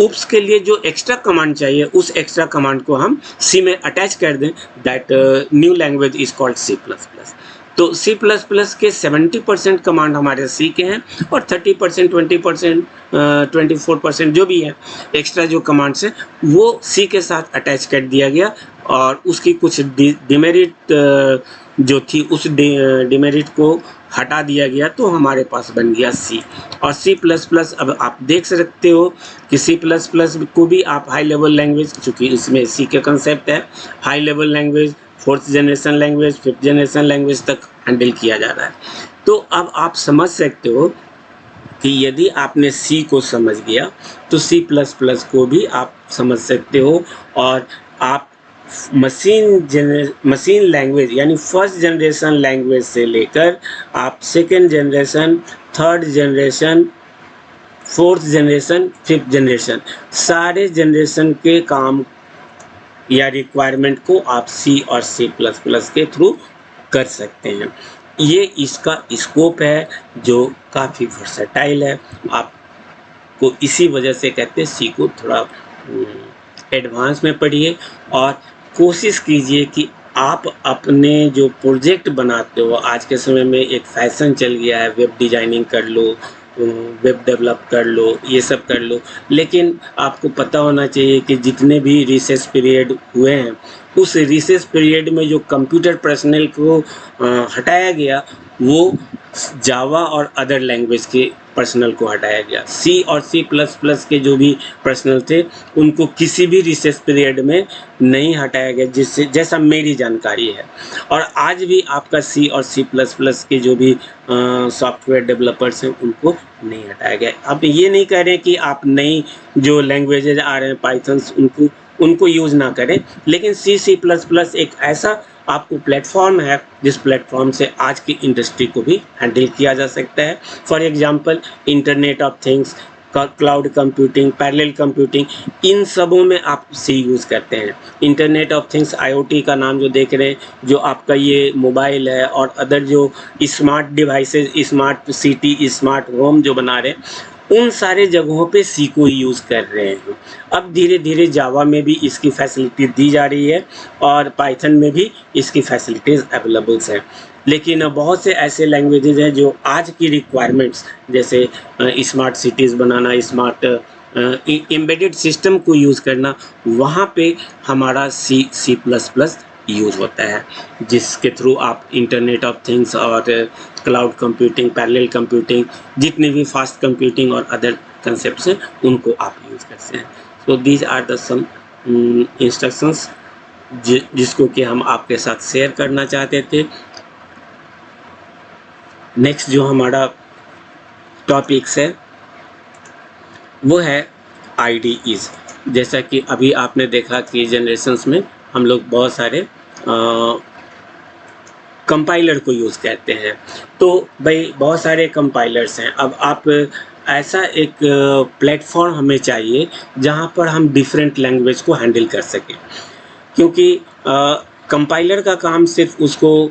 उप्स के लिए जो एक्स्ट्रा कमांड चाहिए उस एक्स्ट्रा कमांड को हम सी में अटैच कर दें। That new language is called C plus plus. तो सी प्लस प्लस के 70% कमांड हमारे सी के हैं और 30%, 20%, 24% जो भी है एक्स्ट्रा जो कमांड्स हैं वो सी के साथ अटैच कर दिया गया और उसकी कुछ डिमेरिट जो थी उस डिमेरिट को हटा दिया गया, तो हमारे पास बन गया सी। और सी प्लस प्लस अब आप देख सकते हो कि सी प्लस प्लस को भी आप हाई लेवल लैंग्वेज, चूँकि इसमें सी के कंसेप्ट है, high level language, 4th generation language, 5th generation language तक हैंडल किया जा रहा है। तो अब आप समझ सकते हो कि यदि आपने सी को समझ गया तो सी प्लस प्लस को भी आप समझ सकते हो और आप मशीन लैंग्वेज यानी फर्स्ट जनरेशन लैंग्वेज से लेकर आप second generation, third generation, 4th generation, 5th generation, सारे जनरेशन के काम या रिक्वायरमेंट को आप सी और सी प्लस प्लस के थ्रू कर सकते हैं। ये इसका स्कोप है जो काफ़ी वर्सेटाइल है। आपको इसी वजह से कहते हैं सी को थोड़ा एडवांस में पढ़िए और कोशिश कीजिए कि आप अपने जो प्रोजेक्ट बनाते हो, आज के समय में एक फैशन चल गया है, वेब डिज़ाइनिंग कर लो वेब डेवलप कर लो, ये सब कर लो, लेकिन आपको पता होना चाहिए कि जितने भी रिसेस पीरियड हुए हैं, उस रिसेस पीरियड में जो कंप्यूटर पर्सनल को हटाया गया, वो जावा और अदर लैंग्वेज के पर्सनल को हटाया गया। सी और सी प्लस प्लस के जो भी पर्सनल थे, उनको किसी भी रिसेस पीरियड में नहीं हटाया गया, जिससे जैसा मेरी जानकारी है। और आज भी आपका सी और सी प्लस प्लस के जो भी सॉफ्टवेयर डेवलपर्स हैं, उनको नहीं हटाया गया। अब ये नहीं कह रहे कि आप नई जो लैंग्वेजेज आ रहे हैं पाइथन्स, उनको यूज़ ना करें, लेकिन सी सी प्लस प्लस एक ऐसा आपको प्लेटफॉर्म है जिस प्लेटफॉर्म से आज की इंडस्ट्री को भी हैंडल किया जा सकता है। For example internet of things, cloud computing, parallel computing, इन सबों में आप सी यूज़ करते हैं। इंटरनेट ऑफ थिंग्स, आईओटी का नाम जो देख रहे हैं, जो आपका ये मोबाइल है और अदर जो smart devices, smart city, smart home जो बना रहे हैं, उन सारे जगहों पे सी को यूज़ कर रहे हैं। अब धीरे धीरे जावा में भी इसकी फैसिलिटी दी जा रही है और पाइथन में भी इसकी फैसिलिटीज़ अवेलेबल्स हैं। लेकिन बहुत से ऐसे लैंग्वेजेज हैं जो आज की रिक्वायरमेंट्स, जैसे स्मार्ट सिटीज़ बनाना, स्मार्ट एम्बेडेड सिस्टम को यूज़ करना, वहाँ पे हमारा C C plus plus use होता है, जिसके थ्रू आप इंटरनेट ऑफ थिंग्स और क्लाउड कंप्यूटिंग, पैरेलल कंप्यूटिंग, जितने भी फास्ट कंप्यूटिंग और अदर कंसेप्ट्स हैं, उनको आप यूज़ करते हैं। So these are the some instructions जिसको कि हम आपके साथ शेयर करना चाहते थे। नेक्स्ट जो हमारा टॉपिक्स है वो है IDEs। जैसा कि अभी आपने देखा कि जनरेशन्स में हम लोग बहुत सारे कंपाइलर को यूज़ करते हैं। तो भाई बहुत सारे कंपाइलर्स हैं। अब आप ऐसा एक प्लेटफॉर्म हमें चाहिए जहाँ पर हम डिफरेंट लैंग्वेज को हैंडल कर सकें, क्योंकि कंपाइलर का काम सिर्फ उसको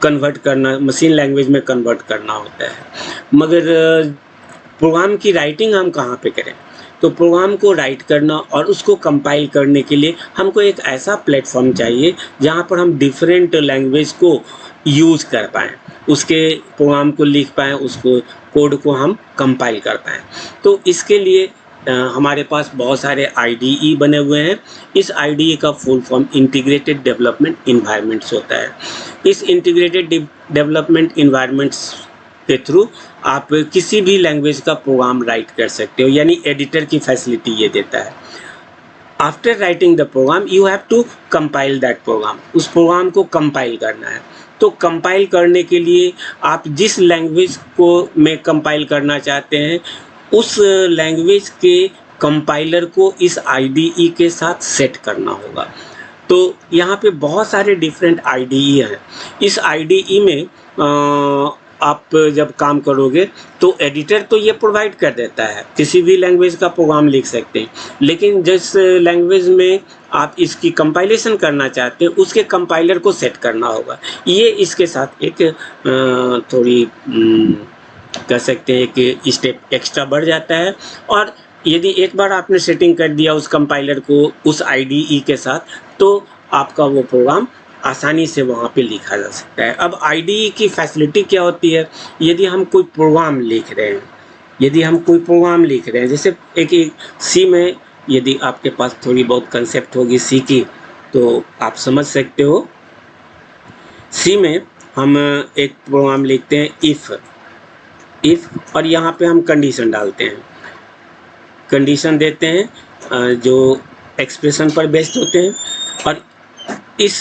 कन्वर्ट करना, मशीन लैंग्वेज में कन्वर्ट करना होता है, मगर प्रोग्राम की राइटिंग हम कहाँ पे करें? तो प्रोग्राम को राइट करना और उसको कंपाइल करने के लिए हमको एक ऐसा प्लेटफॉर्म चाहिए जहाँ पर हम डिफरेंट लैंग्वेज को यूज़ कर पाएँ, उसके प्रोग्राम को लिख पाएँ, उसको कोड को हम कंपाइल कर पाएँ। तो इसके लिए हमारे पास बहुत सारे IDE बने हुए हैं। इस IDE का full form integrated development environments होता है। इस इंटीग्रेटेड डेवलपमेंट इन्वायरमेंट्स के थ्रू आप किसी भी लैंग्वेज का प्रोग्राम राइट कर सकते हो, यानी एडिटर की फैसिलिटी ये देता है। After writing the program you have to compile that program, उस प्रोग्राम को कंपाइल करना है। तो कंपाइल करने के लिए आप जिस लैंग्वेज को में कंपाइल करना चाहते हैं, उस लैंग्वेज के कंपाइलर को इस IDE के साथ सेट करना होगा। तो यहाँ पे बहुत सारे डिफरेंट IDE हैं। इस IDE में आप जब काम करोगे तो एडिटर तो ये प्रोवाइड कर देता है, किसी भी लैंग्वेज का प्रोग्राम लिख सकते हैं, लेकिन जिस लैंग्वेज में आप इसकी कंपाइलेशन करना चाहते हैं, उसके कंपाइलर को सेट करना होगा। ये इसके साथ एक थोड़ी कह सकते हैं कि स्टेप एक्स्ट्रा बढ़ जाता है। और यदि एक बार आपने सेटिंग कर दिया उस कंपाइलर को उस IDE के साथ, तो आपका वो प्रोग्राम आसानी से वहाँ पे लिखा जा सकता है। अब IDE की फैसिलिटी क्या होती है? यदि हम कोई प्रोग्राम लिख रहे हैं, जैसे एक सी में, यदि आपके पास थोड़ी बहुत कंसेप्ट होगी सी की, तो आप समझ सकते हो। सी में हम एक प्रोग्राम लिखते हैं इफ़, और यहाँ पे हम कंडीशन डालते हैं, कंडीशन देते हैं जो एक्सप्रेशन पर बेस्ड होते हैं। और इस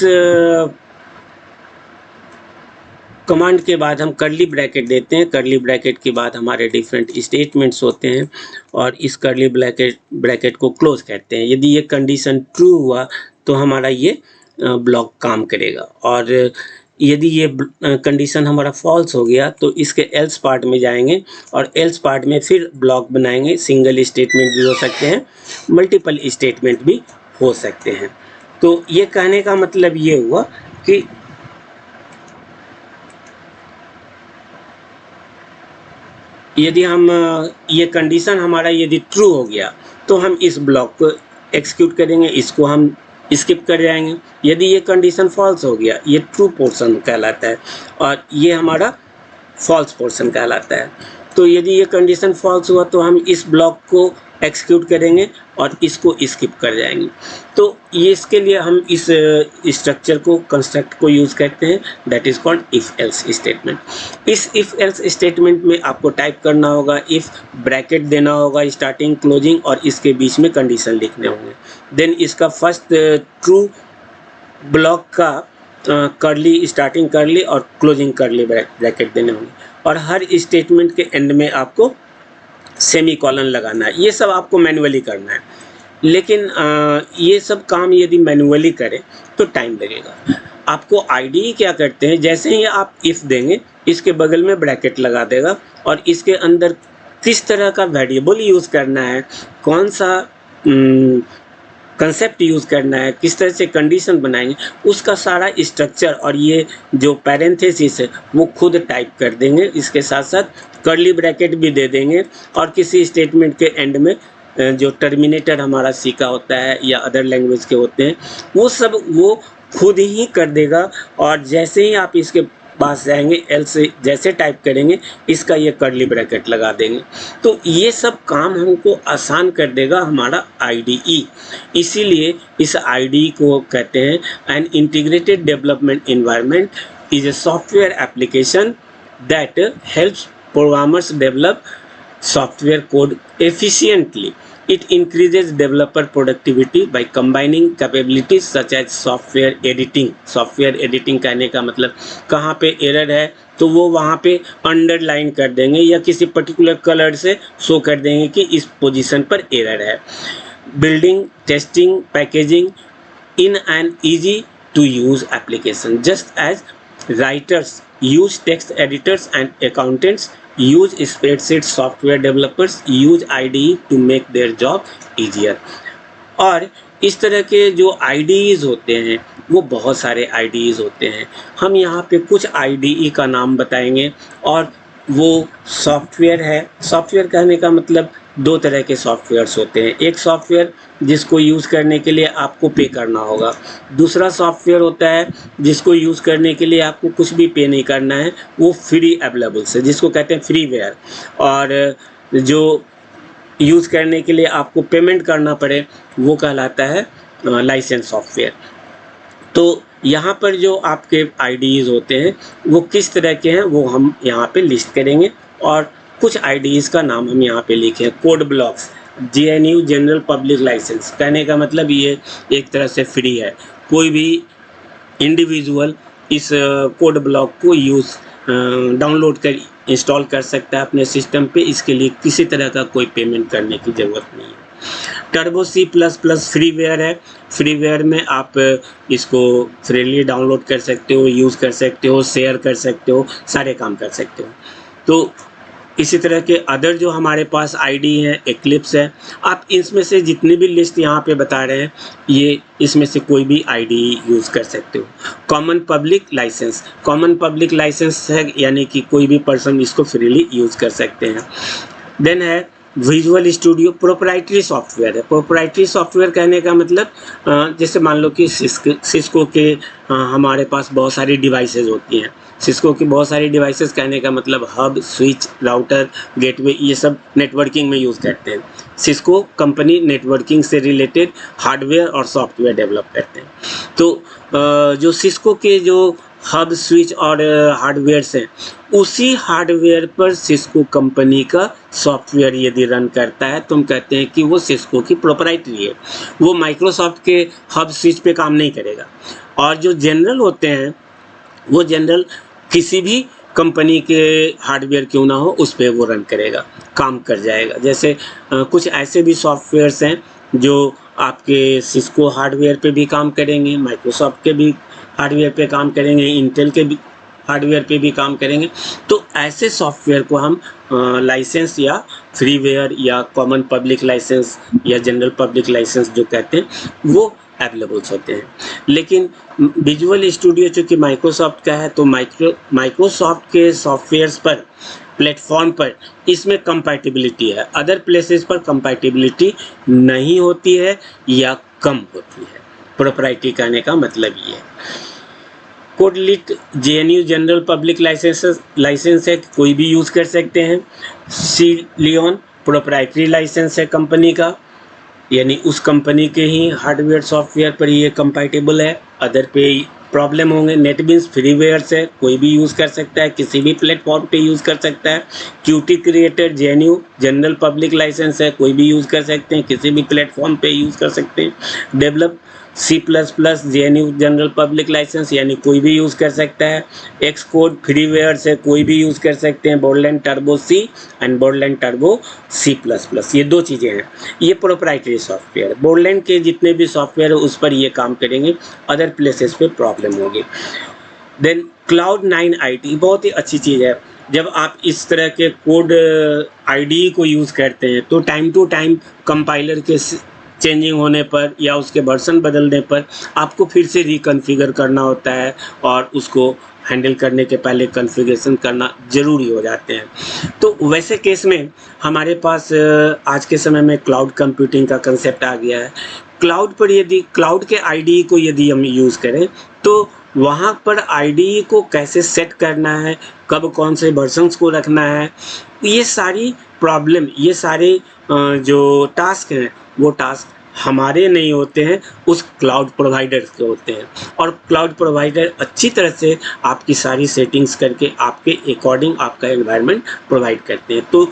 कमांड के बाद हम कर्ली ब्रैकेट देते हैं। कर्ली ब्रैकेट के बाद हमारे डिफरेंट स्टेटमेंट्स होते हैं और इस कर्ली ब्रैकेट को क्लोज करते हैं। यदि ये कंडीशन ट्रू हुआ तो हमारा ये ब्लॉक काम करेगा, और यदि ये कंडीशन हमारा फॉल्स हो गया तो इसके एल्स पार्ट में जाएंगे और एल्स पार्ट में फिर ब्लॉक बनाएंगे। सिंगल स्टेटमेंट भी हो सकते हैं, मल्टीपल स्टेटमेंट भी हो सकते हैं। तो ये कहने का मतलब ये हुआ कि यदि हम ये कंडीशन हमारा यदि ट्रू हो गया तो हम इस ब्लॉक को एक्सिक्यूट करेंगे, इसको हम स्किप कर जाएंगे। यदि ये कंडीशन फॉल्स हो गया, ये ट्रू पोर्शन कहलाता है और ये हमारा फॉल्स पोर्शन कहलाता है। तो यदि ये कंडीशन फॉल्स हुआ तो हम इस ब्लॉक को एक्सिक्यूट करेंगे और इसको स्किप कर जाएंगे। तो ये इसके लिए हम इस स्ट्रक्चर को, कंस्ट्रक्ट को यूज़ करते हैं, that is called if else statement. इस इफ़ एल्स स्टेटमेंट में आपको टाइप करना होगा, इफ़ ब्रैकेट देना होगा स्टार्टिंग क्लोजिंग और इसके बीच में कंडीशन लिखने होंगे। देन इसका फर्स्ट ट्रू ब्लॉक का करली, स्टार्टिंग करली और क्लोजिंग करली ब्रैकेट देने होंगे और हर स्टेटमेंट के एंड में आपको सेमी कॉलन लगाना है। ये सब आपको मैन्युअली करना है, लेकिन ये सब काम यदि मैन्युअली करें तो टाइम लगेगा। आपको IDE क्या करते हैं, जैसे ही आप इफ़ देंगे इसके बगल में ब्रैकेट लगा देगा और इसके अंदर किस तरह का वेरिएबल यूज़ करना है, कौन सा कंसेप्ट यूज़ करना है, किस तरह से कंडीशन बनाएंगे, उसका सारा स्ट्रक्चर और ये जो पैरेंथेसिस है वो खुद टाइप कर देंगे। इसके साथ साथ कर्ली ब्रैकेट भी दे देंगे और किसी स्टेटमेंट के एंड में जो टर्मिनेटर हमारा सी का होता है या अदर लैंग्वेज के होते हैं वो सब वो खुद ही कर देगा। और जैसे ही आप इसके पास जाएंगे, एल्स जैसे टाइप करेंगे इसका ये कर्ली ब्रैकेट लगा देंगे। तो ये सब काम हमको आसान कर देगा हमारा IDE। इसीलिए इस IDE को कहते हैं an integrated development environment is a software application that helps programmers develop software code efficiently. It increases developer productivity by combining capabilities such as software editing. Software editing कहने का मतलब कहाँ पे एरर है तो वो वहाँ पे अंडरलाइन कर देंगे या किसी पर्टिकुलर कलर से शो कर देंगे कि इस पोजीशन पर एरर है। Building, testing, packaging in an easy to use application, just as writers use text editors and accountants use spreadsheet, software developers use IDE to make their job easier। और इस तरह के जो IDEs होते हैं वो बहुत सारे IDEs होते हैं। हम यहाँ पे कुछ IDE का नाम बताएंगे और वो सॉफ्टवेयर है। सॉफ्टवेयर कहने का मतलब दो तरह के सॉफ्टवेयर्स होते हैं। एक सॉफ्टवेयर जिसको यूज़ करने के लिए आपको पे करना होगा, दूसरा सॉफ्टवेयर होता है जिसको यूज़ करने के लिए आपको कुछ भी पे नहीं करना है, वो फ्री अवेलेबल है जिसको कहते हैं फ्रीवेयर। और जो यूज़ करने के लिए आपको पेमेंट करना पड़े वो कहलाता है लाइसेंस सॉफ्टवेयर। तो यहाँ पर जो आपके IDEs होते हैं वो किस तरह के हैं वो हम यहाँ पे लिस्ट करेंगे और कुछ IDEs का नाम हम यहाँ पे लिखे। Code blocks, GNU general public license कहने का मतलब ये एक तरह से फ्री है। कोई भी इंडिविजुअल इस कोड ब्लॉक को डाउनलोड कर इंस्टॉल कर सकता है अपने सिस्टम पे। इसके लिए किसी तरह का कोई पेमेंट करने की ज़रूरत नहीं है। टर्बो C++ फ्रीवेयर है। फ्रीवेयर में आप इसको फ्रीली डाउनलोड कर सकते हो, यूज़ कर सकते हो, शेयर कर सकते हो, सारे काम कर सकते हो। तो इसी तरह के अदर जो हमारे पास IDE हैं, एक्लिप्स है। आप इसमें से जितनी भी लिस्ट यहाँ पे बता रहे हैं ये इसमें से कोई भी IDE यूज़ कर सकते हो। Common public license, common public license है यानी कि कोई भी पर्सन इसको फ्रीली यूज़ कर सकते हैं। देन है विजुअल स्टूडियो, प्रोप्राइटरी सॉफ्टवेयर है। प्रोप्राइटरी सॉफ्टवेयर कहने का मतलब जैसे मान लो कि सिस्को के हमारे पास बहुत सारी डिवाइसेस होती हैं। सिस्को की बहुत सारी डिवाइसेस कहने का मतलब हब, स्विच, राउटर, गेटवे, ये सब नेटवर्किंग में यूज़ करते हैं। सिस्को कंपनी नेटवर्किंग से रिलेटेड हार्डवेयर और सॉफ्टवेयर डेवलप करते हैं। तो जो सिस्को के जो हब, स्विच और हार्डवेयर्स हैं उसी हार्डवेयर पर सिस्को कंपनी का सॉफ्टवेयर यदि रन करता है तो हम कहते हैं कि वो सिस्को की प्रोप्राइटरी है। वो माइक्रोसॉफ्ट के हब स्विच पे काम नहीं करेगा। और जो जनरल होते हैं वो जनरल किसी भी कंपनी के हार्डवेयर क्यों ना हो उस पर वो रन करेगा, काम कर जाएगा। जैसे कुछ ऐसे भी सॉफ्टवेयर्स हैं जो आपके सिस्को हार्डवेयर पे भी काम करेंगे, माइक्रोसॉफ्ट के भी हार्डवेयर पे काम करेंगे, इंटेल के भी हार्डवेयर पे भी काम करेंगे। तो ऐसे सॉफ्टवेयर को हम लाइसेंस या फ्रीवेयर या कॉमन पब्लिक लाइसेंस या जनरल पब्लिक लाइसेंस जो कहते हैं वो अवेलेबल्स होते हैं। लेकिन विजुअल स्टूडियो चूँकि माइक्रोसॉफ्ट का है तो माइक्रोसॉफ्ट के सॉफ्टवेयर्स पर, प्लेटफॉर्म पर इसमें कंपैटिबिलिटी है, अदर प्लेसेस पर कंपैटिबिलिटी नहीं होती है या कम होती है। प्रोप्राइटरी कहने का मतलब ये है। कोडलिट JNU जनरल पब्लिक लाइसेंस है, कोई भी यूज़ कर सकते हैं। सी लियोन प्रोप्राइटरी लाइसेंस है कंपनी का, यानी उस कंपनी के ही हार्डवेयर सॉफ्टवेयर पर ये कंपैटिबल है, अदर पे प्रॉब्लम होंगे। नेटबीन्स फ्रीवेयर है, कोई भी यूज़ कर सकता है, किसी भी प्लेटफॉर्म पे यूज़ कर सकता है। QT creator JNU general public license है, कोई भी यूज़ कर सकते हैं, किसी भी प्लेटफॉर्म पे यूज़ कर सकते हैं। Develop C++ JNU general public license, यानी कोई भी यूज़ कर सकता है। Xcode फ्रीवेयर है, कोई भी यूज़ कर सकते हैं। Borland Turbo C and Borland Turbo C++, ये दो चीज़ें हैं। ये प्रोप्राइटरी सॉफ्टवेयर है। बॉर्डलैंड के जितने भी सॉफ्टवेयर है उस पर ये काम करेंगे, अदर प्लेसेस पे प्रॉब्लम होगी। देन Cloud9 IDE बहुत ही अच्छी चीज़ है। जब आप इस तरह के कोड IDE को यूज़ करते हैं तो टाइम टू टाइम कंपाइलर के चेंजिंग होने पर या उसके वर्जन बदलने पर आपको फिर से रिकॉन्फ़िगर करना होता है, और उसको हैंडल करने के पहले कॉन्फ़िगरेशन करना ज़रूरी हो जाते हैं। तो वैसे केस में हमारे पास आज के समय में क्लाउड कंप्यूटिंग का कंसेप्ट आ गया है। क्लाउड पर यदि क्लाउड के IDE को यदि हम यूज़ करें तो वहाँ पर IDE को कैसे सेट करना है, कब कौन से वर्जन्स को रखना है, ये सारी प्रॉब्लम, ये सारे जो टास्क हैं वो टास्क हमारे नहीं होते हैं, उस क्लाउड प्रोवाइडर्स के होते हैं। और क्लाउड प्रोवाइडर अच्छी तरह से आपकी सारी सेटिंग्स करके आपके अकॉर्डिंग आपका एनवायरनमेंट प्रोवाइड करते हैं। तो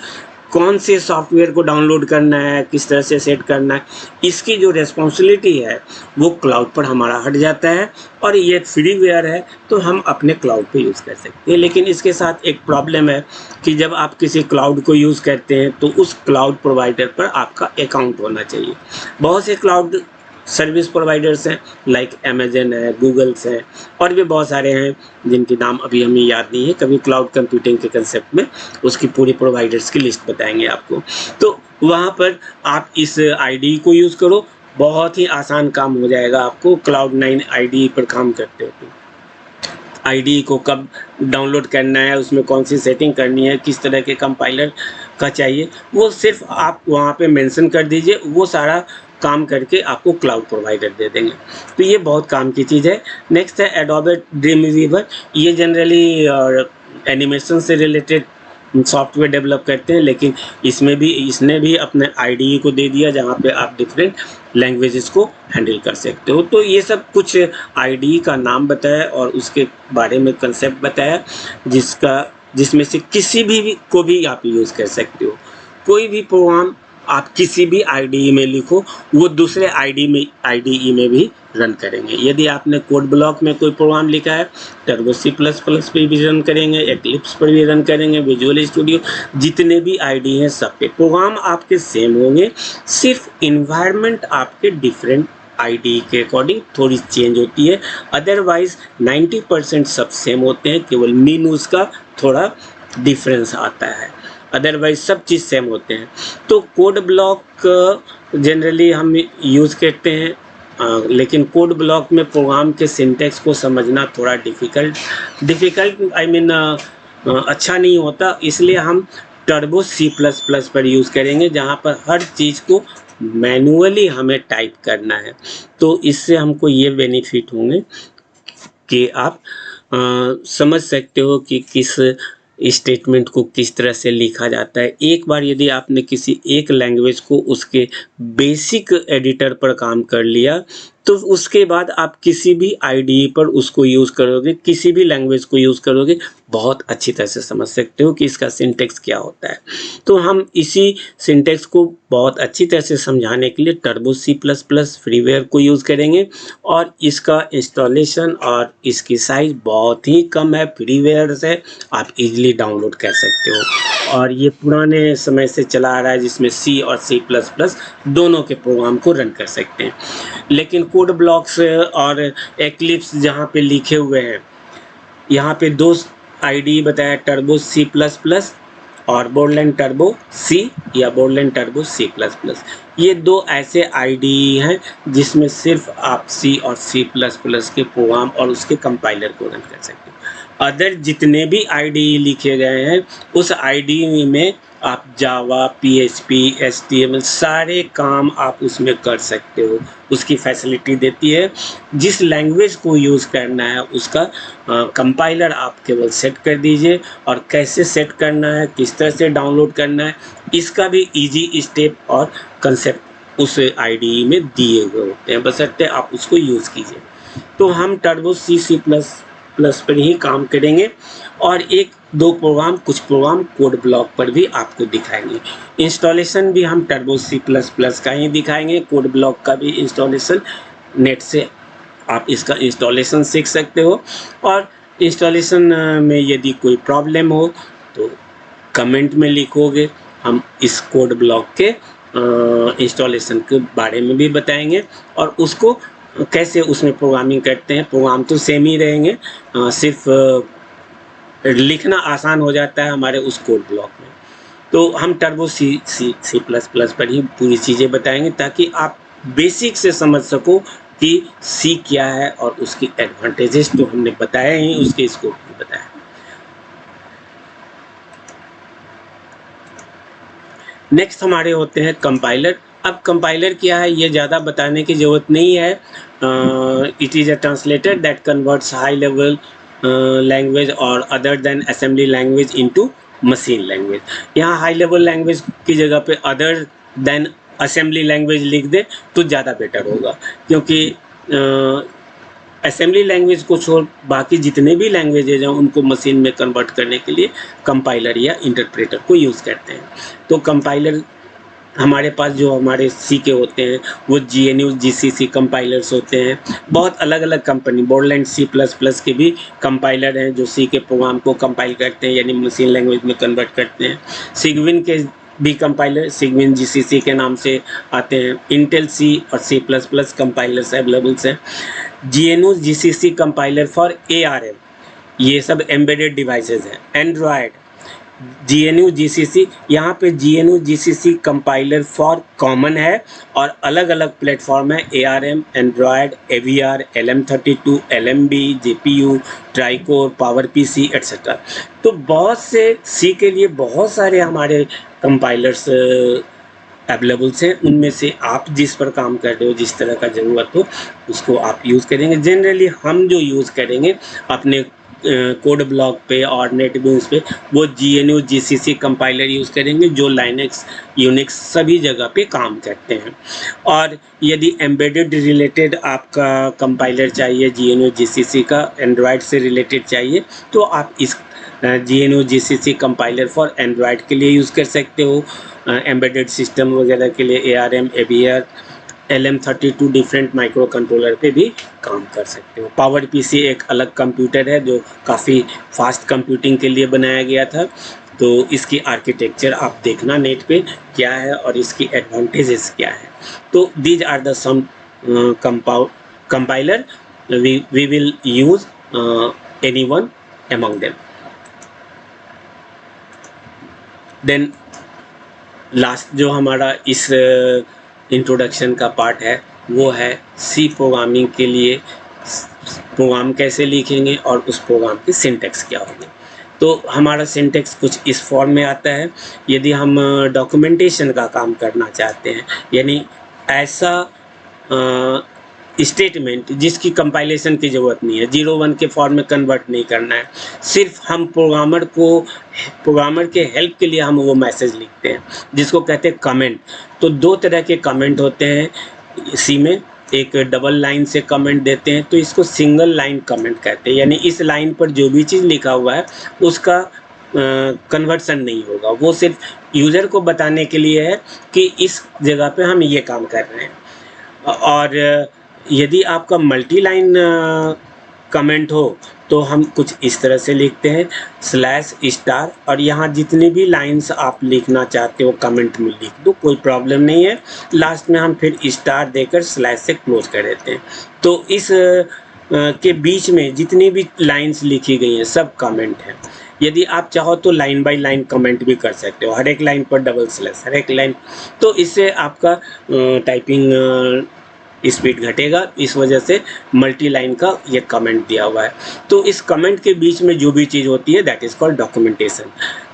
कौन से सॉफ्टवेयर को डाउनलोड करना है, किस तरह से सेट करना है, इसकी जो रिस्पॉन्सिबिलिटी है वो क्लाउड पर हमारा हट जाता है। और ये फ्रीवेयर है तो हम अपने क्लाउड पे यूज़ कर सकते हैं। लेकिन इसके साथ एक प्रॉब्लम है कि जब आप किसी क्लाउड को यूज़ करते हैं तो उस क्लाउड प्रोवाइडर पर आपका अकाउंट होना चाहिए। बहुत से क्लाउड सर्विस प्रोवाइडर्स हैं, लाइक अमेजन है, गूगल्स हैं, और भी बहुत सारे हैं जिनके नाम अभी हमें याद नहीं है। कभी क्लाउड कंप्यूटिंग के कंसेप्ट में उसकी पूरी प्रोवाइडर्स की लिस्ट बताएंगे आपको। तो वहाँ पर आप इस IDE को यूज़ करो, बहुत ही आसान काम हो जाएगा आपको Cloud9 IDE पर काम करते हो। IDE को कब डाउनलोड करना है, उसमें कौन सी सेटिंग करनी है, किस तरह के कंपाइलर का चाहिए, वो सिर्फ आप वहाँ पे मेंशन कर दीजिए, वो सारा काम करके आपको क्लाउड प्रोवाइडर दे देंगे। तो ये बहुत काम की चीज़ है। नेक्स्ट है एडोबे ड्रीमवीवर। ये जनरली एनिमेशन से रिलेटेड सॉफ्टवेयर डेवलप करते हैं, लेकिन इसने भी अपने IDE को दे दिया जहाँ पे आप डिफरेंट लैंग्वेजेस को हैंडल कर सकते हो। तो ये सब कुछ IDE का नाम बताया और उसके बारे में कंसेप्ट बताया, जिसमें से किसी भी को भी आप यूज़ कर सकते हो। कोई भी प्रोग्राम आप किसी भी IDE में लिखो, वो दूसरे IDE में भी रन करेंगे। यदि आपने कोड ब्लॉक में कोई प्रोग्राम लिखा है, टर्बो C++ पे भी रन करेंगे, एक्लिप्स पर भी रन करेंगे, विजुअल स्टूडियो, जितने भी IDE हैं सब पे प्रोग्राम आपके सेम होंगे। सिर्फ इन्वायरमेंट आपके डिफरेंट IDE के अकॉर्डिंग थोड़ी चेंज होती है, अदरवाइज 90% सब सेम होते हैं, केवल मीन उसका थोड़ा डिफरेंस आता है, अदरवाइज सब चीज़ सेम होते हैं। तो कोड ब्लॉक जनरली हम यूज़ करते हैं, लेकिन कोड ब्लॉक में प्रोग्राम के सिंटैक्स को समझना थोड़ा डिफ़िकल्ट आई मीन अच्छा नहीं होता, इसलिए हम टर्बो C++ पर यूज़ करेंगे, जहाँ पर हर चीज़ को मैनुअली हमें टाइप करना है। तो इससे हमको ये बेनिफिट होंगे कि आप समझ सकते हो कि किस स्टेटमेंट को किस तरह से लिखा जाता है। एक बार यदि आपने किसी एक लैंग्वेज को उसके बेसिक एडिटर पर काम कर लिया, तो उसके बाद आप किसी भी IDE पर उसको यूज़ करोगे, किसी भी लैंग्वेज को यूज़ करोगे, बहुत अच्छी तरह से समझ सकते हो कि इसका सिंटैक्स क्या होता है। तो हम इसी सिंटैक्स को बहुत अच्छी तरह से समझाने के लिए टर्बो C++ फ्रीवेयर को यूज़ करेंगे, और इसका इंस्टॉलेशन और इसकी साइज़ बहुत ही कम है, फ्रीवेयर है, आप इजीली डाउनलोड कर सकते हो। और ये पुराने समय से चला आ रहा है, जिसमें C और C++ दोनों के प्रोग्राम को रन कर सकते हैं। लेकिन कोड ब्लॉक्स और एक्लिप्स जहाँ पे लिखे हुए हैं, यहाँ पे दो IDE बताया, टर्बो C++ और बॉर्डलैंड टर्बो C या बॉर्डलैंड टर्बो C++। ये दो ऐसे IDE हैं जिसमें सिर्फ आप C और C++ के प्रोग्राम और उसके कंपाइलर को रन कर सकते हो। अदर जितने भी IDE लिखे गए हैं, उस IDE में आप जावा, PHP, HTML सारे काम आप उसमें कर सकते हो, उसकी फैसिलिटी देती है। जिस लैंग्वेज को यूज़ करना है उसका कंपाइलर आप केवल सेट कर दीजिए, और कैसे सेट करना है, किस तरह से डाउनलोड करना है, इसका भी इजी स्टेप और कंसेप्ट उस IDE में दिए हुए होते हैं, बशर्ते आप उसको यूज़ कीजिए। तो हम टर्बो C++ पर ही काम करेंगे, और एक दो प्रोग्राम, कुछ प्रोग्राम कोड ब्लॉक पर भी आपको दिखाएंगे। इंस्टॉलेशन भी हम टर्बो C++ का ही दिखाएंगे, कोड ब्लॉक का भी इंस्टॉलेशन नेट से आप इसका इंस्टॉलेशन सीख सकते हो। और इंस्टॉलेशन में यदि कोई प्रॉब्लम हो तो कमेंट में लिखोगे, हम इस कोड ब्लॉक के इंस्टॉलेशन के बारे में भी बताएंगे, और उसको कैसे उसमें प्रोग्रामिंग करते हैं। प्रोग्राम तो सेम ही रहेंगे, सिर्फ लिखना आसान हो जाता है हमारे उस कोड ब्लॉक में। तो हम टर्बो C++ पर ही पूरी चीज़ें बताएंगे, ताकि आप बेसिक से समझ सको कि C क्या है, और उसकी एडवांटेजेस तो हमने बताए ही, उसके स्कोप भी बताया। नेक्स्ट हमारे होते हैं कंपाइलर। अब कंपाइलर क्या है ये ज़्यादा बताने की ज़रूरत नहीं है। It is a translator that converts high level language और other than assembly language into machine language. यहाँ हाई लेवल लैंग्वेज की जगह पे अदर देन असेंबली लैंग्वेज लिख दे तो ज़्यादा बेटर होगा, क्योंकि असेंबली लैंग्वेज को छोड़ बाकी जितने भी लैंग्वेजेज हैं उनको मशीन में कन्वर्ट करने के लिए कंपाइलर या इंटरप्रेटर को यूज़ करते हैं। तो कंपाइलर हमारे पास जो हमारे C के होते हैं वो GNU GCC कंपाइलर्स होते हैं। बहुत अलग अलग कंपनी, बोर्डलैंड C++ के भी कंपाइलर हैं जो C के प्रोग्राम को कंपाइल करते हैं, यानी मशीन लैंग्वेज में कन्वर्ट करते हैं। सिगविन के भी कंपाइलर सिगविन GCC के नाम से आते हैं। इंटेल C और C++ कंपाइलर्स अवेलेबल्स हैं। GNU GCC compiler for ARM, ये सब एम्बेडेड डिवाइसेस हैं। एंड्रॉयड GNU GCC, यहाँ पे GNU GCC compiler for common है, और अलग अलग प्लेटफॉर्म है ARM, Android, AVR, LM32, LMB, GPU, TriCore, power PC etcetera. तो बहुत से C के लिए बहुत सारे हमारे कंपाइलर्स अवेलेबल्स हैं। उनमें से आप जिस पर काम कर रहे हो, जिस तरह का ज़रूरत हो उसको आप यूज़ करेंगे। जनरली हम जो यूज़ करेंगे अपने कोड ब्लॉक पे और नेटबीन्स पे वो GNU GCC कंपाइलर यूज़ करेंगे, जो लाइनक्स यूनिक्स सभी जगह पे काम करते हैं। और यदि एम्बेडेड रिलेटेड आपका कंपाइलर चाहिए, GNU GCC का एंड्रॉयड से रिलेटेड चाहिए, तो आप इस GNU GCC compiler for Android के लिए यूज़ कर सकते हो। एम्बेडेड सिस्टम वगैरह के लिए ARM, AVR, LM32 different micro controller पे भी काम कर सकते हो। पावर PC एक अलग कंप्यूटर है जो काफ़ी फास्ट कंप्यूटिंग के लिए बनाया गया था। तो इसकी आर्किटेक्चर आप देखना नेट पे क्या है और इसकी एडवांटेजेस क्या है। तो these are the some compiler we will use any one among them. Then last जो हमारा इस इंट्रोडक्शन का पार्ट है वो है C प्रोग्रामिंग के लिए प्रोग्राम कैसे लिखेंगे और उस प्रोग्राम की सिंटैक्स क्या होगी। तो हमारा सिंटैक्स कुछ इस फॉर्म में आता है। यदि हम डॉक्यूमेंटेशन का काम करना चाहते हैं, यानी ऐसा स्टेटमेंट जिसकी कंपाइलेशन की ज़रूरत नहीं है, 0-1 के फॉर्म में कन्वर्ट नहीं करना है, सिर्फ हम प्रोग्रामर के हेल्प के लिए हम वो मैसेज लिखते हैं जिसको कहते हैं कमेंट। तो दो तरह के कमेंट होते हैं C में, एक डबल लाइन से कमेंट देते हैं तो इसको सिंगल लाइन कमेंट कहते हैं, यानी इस लाइन पर जो भी चीज़ लिखा हुआ है उसका कन्वर्सन नहीं होगा, वो सिर्फ यूज़र को बताने के लिए है कि इस जगह पे हम ये काम कर रहे हैं। और यदि आपका मल्टी लाइन कमेंट हो तो हम कुछ इस तरह से लिखते हैं /* और यहाँ जितनी भी लाइंस आप लिखना चाहते हो कमेंट में लिख दो, कोई प्रॉब्लम नहीं है। लास्ट में हम फिर स्टार देकर स्लैश से क्लोज कर देते हैं। तो इस के बीच में जितनी भी लाइंस लिखी गई हैं सब कमेंट हैं। यदि आप चाहो तो लाइन बाय लाइन कमेंट भी कर सकते हो, हर एक लाइन पर डबल स्लैश, हर एक लाइन। तो इससे आपका टाइपिंग स्पीड घटेगा, इस वजह से मल्टी लाइन का ये कमेंट दिया हुआ है। तो इस कमेंट के बीच में जो भी चीज़ होती है that is called documentation.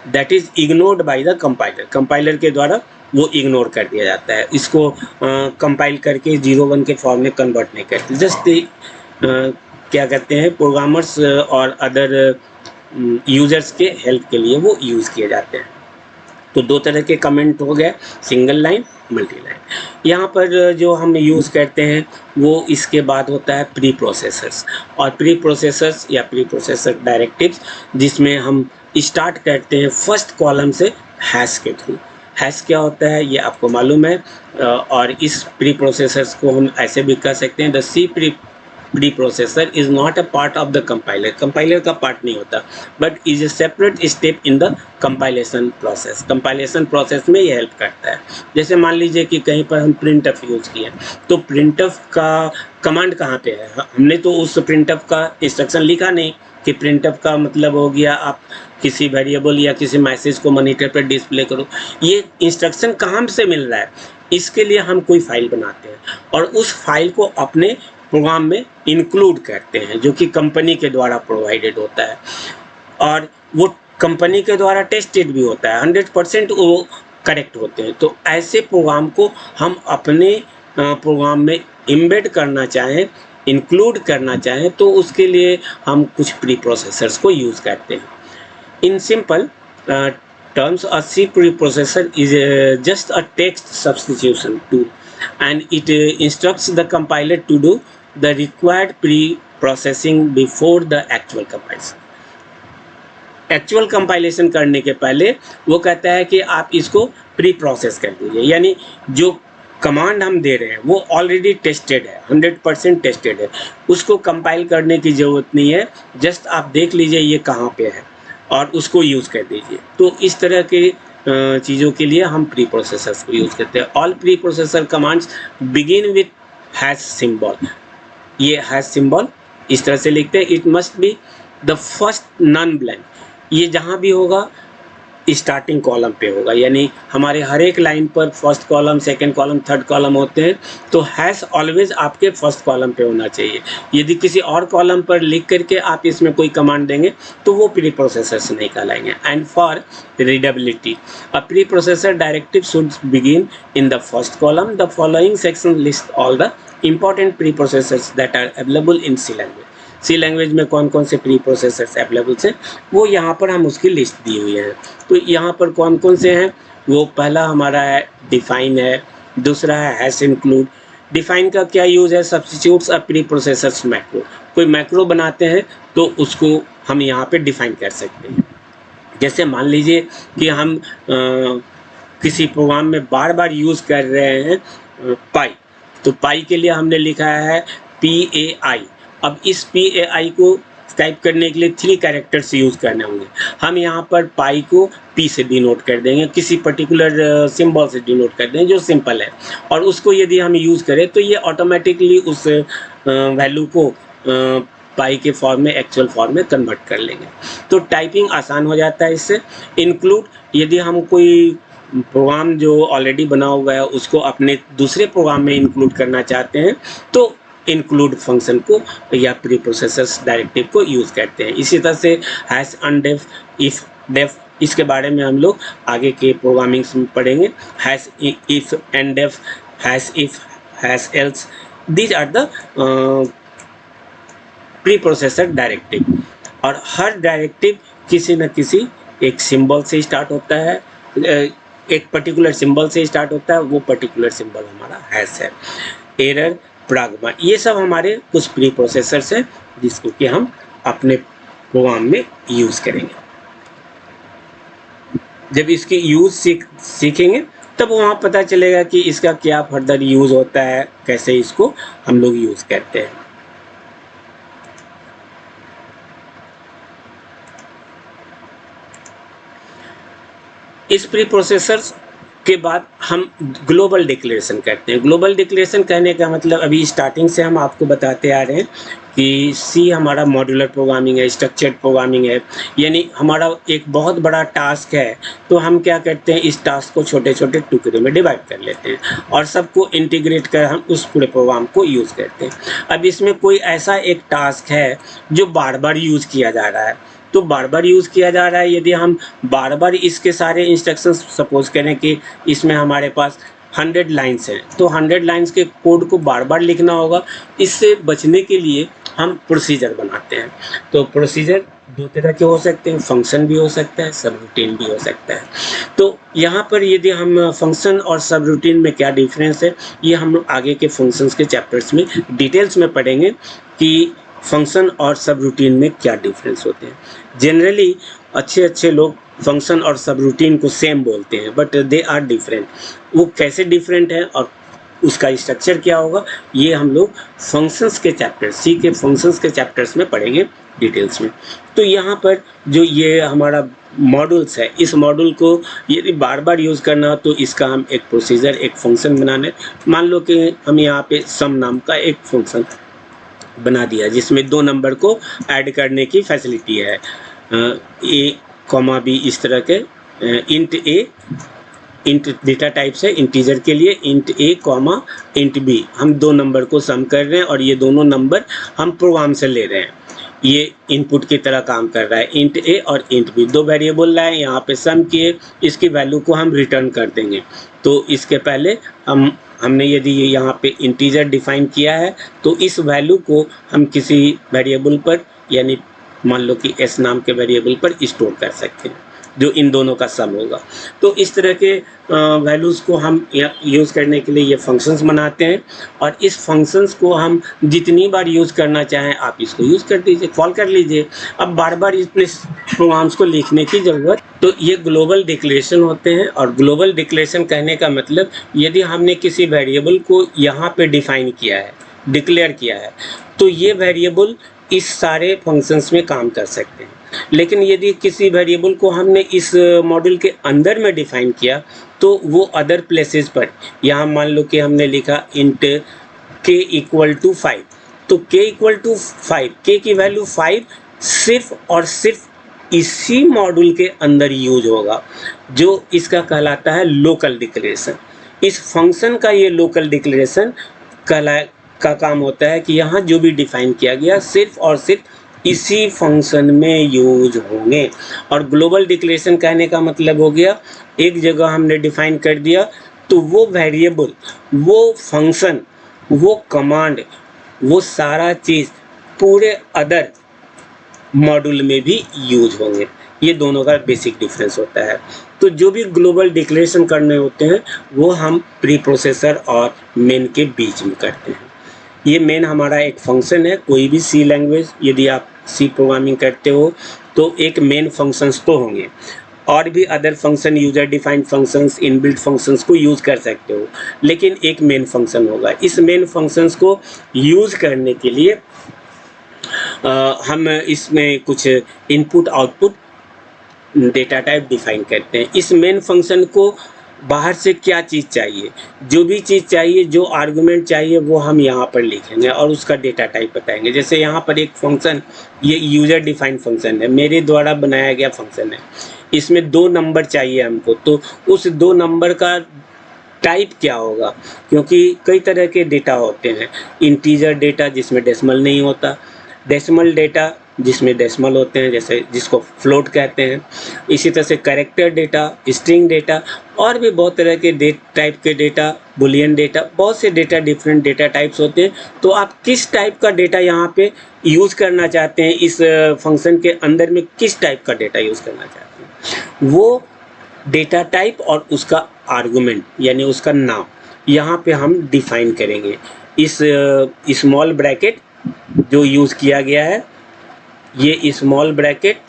That is ignored by the compiler, compiler के द्वारा वो इग्नोर कर दिया जाता है, इसको कंपाइल करके 0-1 के फॉर्म में कन्वर्ट नहीं करते, जस्ट क्या कहते हैं प्रोग्रामर्स और अदर यूजर्स के हेल्प के लिए वो यूज़ किए जाते हैं। तो दो तरह के कमेंट हो गए, सिंगल लाइन, मल्टी लाइन। यहाँ पर जो हम यूज़ करते हैं वो इसके बाद होता है प्री प्रोसेसर्स, और प्री प्रोसेसर्स या प्री प्रोसेसर डायरेक्टिव्स, जिसमें हम स्टार्ट करते हैं फर्स्ट कॉलम से हैश के थ्रू। हैश क्या होता है ये आपको मालूम है, और इस प्री प्रोसेसर्स को हम ऐसे भी कह सकते हैं, the C preprocessor is not a part of the compiler, compiler का पार्ट नहीं होता, but is a separate step in the compilation process, compilation process में ये हेल्प करता है। जैसे मान लीजिए कि कहीं पर हम प्रिंटफ यूज़ किए, तो प्रिंटफ का कमांड कहाँ पे है, हमने तो उस प्रिंटफ का इंस्ट्रक्शन लिखा नहीं कि प्रिंटफ का मतलब हो गया आप किसी वेरिएबल या किसी मैसेज को मॉनिटर पर डिस्प्ले करो, ये इंस्ट्रक्शन कहाँ से मिल रहा है, इसके लिए हम कोई फाइल बनाते हैं और उस फाइल को अपने प्रोग्राम में इंक्लूड करते हैं, जो कि कंपनी के द्वारा प्रोवाइडेड होता है और वो कंपनी के द्वारा टेस्टेड भी होता है, 100% वो करेक्ट होते हैं। तो ऐसे प्रोग्राम को हम अपने प्रोग्राम में एम्बेड करना चाहें, इंक्लूड करना चाहें, तो उसके लिए हम कुछ प्री प्रोसेसर्स को यूज़ करते हैं। In simple terms, a C preprocessor is just a text substitution tool, and it instructs the compiler to do the required pre-processing before the actual compilation. Actual compilation करने के पहले वो कहता है कि आप इसको प्री प्रोसेस कर दीजिए, यानी जो कमांड हम दे रहे हैं वो ऑलरेडी टेस्टेड है, 100% टेस्टेड है, उसको कंपाइल करने की ज़रूरत नहीं है, जस्ट आप देख लीजिए ये कहाँ पे है और उसको यूज़ कर दीजिए। तो इस तरह के चीज़ों के लिए हम प्री प्रोसेसर्स को यूज़ करते हैं। All pre processor commands begin with hash symbol, ये हैश सिंबल इस तरह से लिखते हैं, it must be the first non blank, ये जहाँ भी होगा स्टार्टिंग कॉलम पे होगा, यानी हमारे हर एक लाइन पर first column, second column, third column होते हैं, तो हैश ऑलवेज आपके फर्स्ट कॉलम पे होना चाहिए। यदि किसी और कॉलम पर लिख करके आप इसमें कोई कमांड देंगे तो वो प्री प्रोसेसर्स नहीं कहलाएंगे। And for readability, a preprocessor directive should begin in the first column, the following section list all the important preprocessors that are available in C language. C language में कौन कौन से pre processors available हैं वो यहाँ पर हम उसकी लिस्ट दी हुई है। तो यहाँ पर कौन कौन से हैं, वो पहला हमारा है डिफाइन है, दूसरा है हैश इंक्लूड। डिफाइन का क्या यूज़ है, सब्स्टिट्यूट्स अ प्री प्रोसेसर्स मैक्रो, कोई मैक्रो बनाते हैं तो उसको हम यहाँ पे डिफाइन कर सकते हैं। जैसे मान लीजिए कि हम किसी प्रोग्राम में बार बार यूज़ कर रहे हैं पाई, तो पाई के लिए हमने लिखा है PAI। अब इस PAI को टाइप करने के लिए 3 कैरेक्टर्स यूज़ करने होंगे, हम यहाँ पर पाई को P से डिनोट कर देंगे, किसी पर्टिकुलर सिंबल से डिनोट कर देंगे जो सिंपल है, और उसको यदि हम यूज़ करें तो ये ऑटोमेटिकली उस वैल्यू को पाई के फॉर्म में, एक्चुअल फॉर्म में कन्वर्ट कर लेंगे, तो टाइपिंग आसान हो जाता है इससे। इंक्लूड, यदि हम कोई प्रोग्राम जो ऑलरेडी बना हुआ है उसको अपने दूसरे प्रोग्राम में इंक्लूड करना चाहते हैं तो इंक्लूड फंक्शन को या प्री प्रोसेसर्स डायरेक्टिव को यूज़ करते हैं। इसी तरह से हैश अनडेफ, इफ डेफ, इसके बारे में हम लोग आगे के प्रोग्रामिंग्स में पढ़ेंगे। Hash if and def, hash if, hash else, these are the preprocessor directive, और हर डायरेक्टिव किसी न किसी एक सिंबल से स्टार्ट होता है, एक पर्टिकुलर सिंबल से स्टार्ट होता है, वो पर्टिकुलर सिंबल हमारा हैश है। एरर, प्राग्मा, ये सब हमारे कुछ प्री प्रोसेसर्स हैं जिसको कि हम अपने प्रोग्राम में यूज़ करेंगे। जब इसकी यूज़ सीखेंगे तब वहाँ पता चलेगा कि इसका क्या फर्दर यूज़ होता है, कैसे इसको हम लोग यूज़ करते हैं। इस प्री प्रोसेसर्स के बाद हम ग्लोबल डिक्लेरेशन करते हैं। ग्लोबल डिक्लेरेशन कहने का मतलब अभी स्टार्टिंग से हम आपको बताते आ रहे हैं कि सी हमारा मॉड्यूलर प्रोग्रामिंग है, स्ट्रक्चर्ड प्रोग्रामिंग है, यानी हमारा एक बहुत बड़ा टास्क है तो हम क्या करते हैं, इस टास्क को छोटे छोटे टुकड़े में डिवाइड कर लेते हैं और सबको इंटीग्रेट कर हम उस पूरे प्रोग्राम को यूज़ करते हैं। अब इसमें कोई ऐसा एक टास्क है जो बार बार यूज़ किया जा रहा है, तो बार बार यूज़ किया जा रहा है। यदि हम बार बार इसके सारे इंस्ट्रक्शंस, सपोज करें कि इसमें हमारे पास 100 लाइन्स हैं, तो 100 लाइन्स के कोड को बार बार लिखना होगा। इससे बचने के लिए हम प्रोसीजर बनाते हैं। तो प्रोसीजर दो तरह के हो सकते हैं, फंक्शन भी हो सकता है, सब रूटीन भी हो सकता है। तो यहाँ पर यदि हम फंक्शन और सब रूटीन में क्या डिफरेंस है, ये हम लोग आगे के फंक्शंस के चैप्टर्स में डिटेल्स में पढ़ेंगे कि फंक्शन और सब रूटीन में क्या डिफरेंस होते हैं। जनरली अच्छे लोग फंक्शन और सब रूटीन को सेम बोलते हैं, बट दे आर डिफरेंट। वो कैसे डिफरेंट है और उसका स्ट्रक्चर क्या होगा, ये हम लोग फंक्शंस के चैप्टर, सी के फंक्शंस के चैप्टर्स में पढ़ेंगे डिटेल्स में। तो यहाँ पर जो ये हमारा मॉड्यूल्स है, इस मॉड्यूल को यदि बार बार यूज़ करना हो तो इसका हम एक प्रोसीजर, एक फंक्शन बनाने, मान लो कि हम यहाँ पे सम नाम का एक फंक्शन बना दिया जिसमें 2 नंबर को ऐड करने की फैसिलिटी है, ए कॉमा बी, इस तरह के इंट ए, इंट डेटा टाइप से इंटीजर के लिए इंट ए कॉमा इंट बी, हम 2 नंबर को सम कर रहे हैं और ये दोनों नंबर हम प्रोग्राम से ले रहे हैं। ये इनपुट की तरह काम कर रहा है। इंट ए और इंट बी 2 वेरिएबल लाए, यहाँ पे सम किए, इसकी वैल्यू को हम रिटर्न कर देंगे। तो इसके पहले हमने यदि ये यहाँ पे इंटीजर डिफाइन किया है तो इस वैल्यू को हम किसी वेरिएबल पर, यानी मान लो कि एस नाम के वेरिएबल पर स्टोर कर सकते हैं, जो इन दोनों का सम होगा। तो इस तरह के वैल्यूज़ को हम यूज़ करने के लिए ये फंक्शंस बनाते हैं, और इस फंक्शंस को हम जितनी बार यूज़ करना चाहें आप इसको यूज़ कर दीजिए, कॉल कर लीजिए। अब बार बार इतने प्रोग्राम्स को लिखने की ज़रूरत। तो ये ग्लोबल डिक्लेरेशन होते हैं, और ग्लोबल डिक्लेरेशन कहने का मतलब यदि हमने किसी वेरिएबल को यहाँ पे डिफाइन किया है, डिक्लेयर किया है, तो ये वेरिएबल इस सारे फंक्शंस में काम कर सकते हैं। लेकिन यदि किसी वेरिएबल को हमने इस मॉड्यूल के अंदर में डिफाइन किया तो वो अदर प्लेसेस पर, यहाँ मान लो कि हमने लिखा इंट k इक्वल टू 5, तो k इक्वल टू 5, k की वैल्यू 5 सिर्फ और सिर्फ इसी मॉड्यूल के अंदर यूज होगा, जो इसका कहलाता है लोकल डिक्लेरेशन। इस फंक्शन का ये लोकल डिक्लेरेशन का काम होता है कि यहाँ जो भी डिफाइन किया गया सिर्फ और सिर्फ इसी फंक्शन में यूज होंगे। और ग्लोबल डिक्लेरेशन कहने का मतलब हो गया, एक जगह हमने डिफाइन कर दिया तो वो वेरिएबल, वो फंक्शन, वो कमांड, वो सारा चीज़ पूरे अदर मॉड्यूल में भी यूज होंगे। ये दोनों का बेसिक डिफरेंस होता है। तो जो भी ग्लोबल डिक्लेरेशन करने होते हैं वो हम प्री प्रोसेसर और मेन के बीच में करते हैं। ये मेन हमारा एक फंक्शन है। कोई भी सी लैंग्वेज, यदि आप सी प्रोग्रामिंग करते हो तो एक मेन फंक्शंस तो होंगे, और भी other function, user defined functions, inbuilt functions को यूज़ कर सकते हो, लेकिन एक मेन फंक्शन होगा। इस मेन फंक्शंस को यूज़ करने के लिए हम इसमें कुछ input output data type define करते हैं। इस मेन फंक्शन को बाहर से क्या चीज़ चाहिए, जो भी चीज़ चाहिए, जो आर्गुमेंट चाहिए, वो हम यहाँ पर लिखेंगे और उसका डेटा टाइप बताएंगे। जैसे यहाँ पर एक फंक्शन, ये यूज़र डिफाइंड फंक्शन है, मेरे द्वारा बनाया गया फंक्शन है। इसमें 2 नंबर चाहिए हमको, तो उस 2 नंबर का टाइप क्या होगा, क्योंकि कई तरह के डेटा होते हैं। इंटीजर डेटा जिसमें डेसिमल नहीं होता, डेसिमल डेटा जिसमें डेसिमल होते हैं, जैसे जिसको फ्लोट कहते हैं। इसी तरह से कैरेक्टर डेटा, स्ट्रिंग डेटा, और भी बहुत तरह के टाइप के डेटा, बुलियन डेटा, बहुत से डेटा, डिफरेंट डेटा टाइप्स होते हैं। तो आप किस टाइप का डेटा यहाँ पे यूज़ करना चाहते हैं, इस फंक्शन के अंदर में किस टाइप का डेटा यूज़ करना चाहते हैं, वो डेटा टाइप और उसका आर्गुमेंट यानी उसका नाम यहाँ पे हम डिफाइन करेंगे। इस स्मॉल ब्रैकेट जो यूज़ किया गया है, ये स्मॉल ब्रैकेट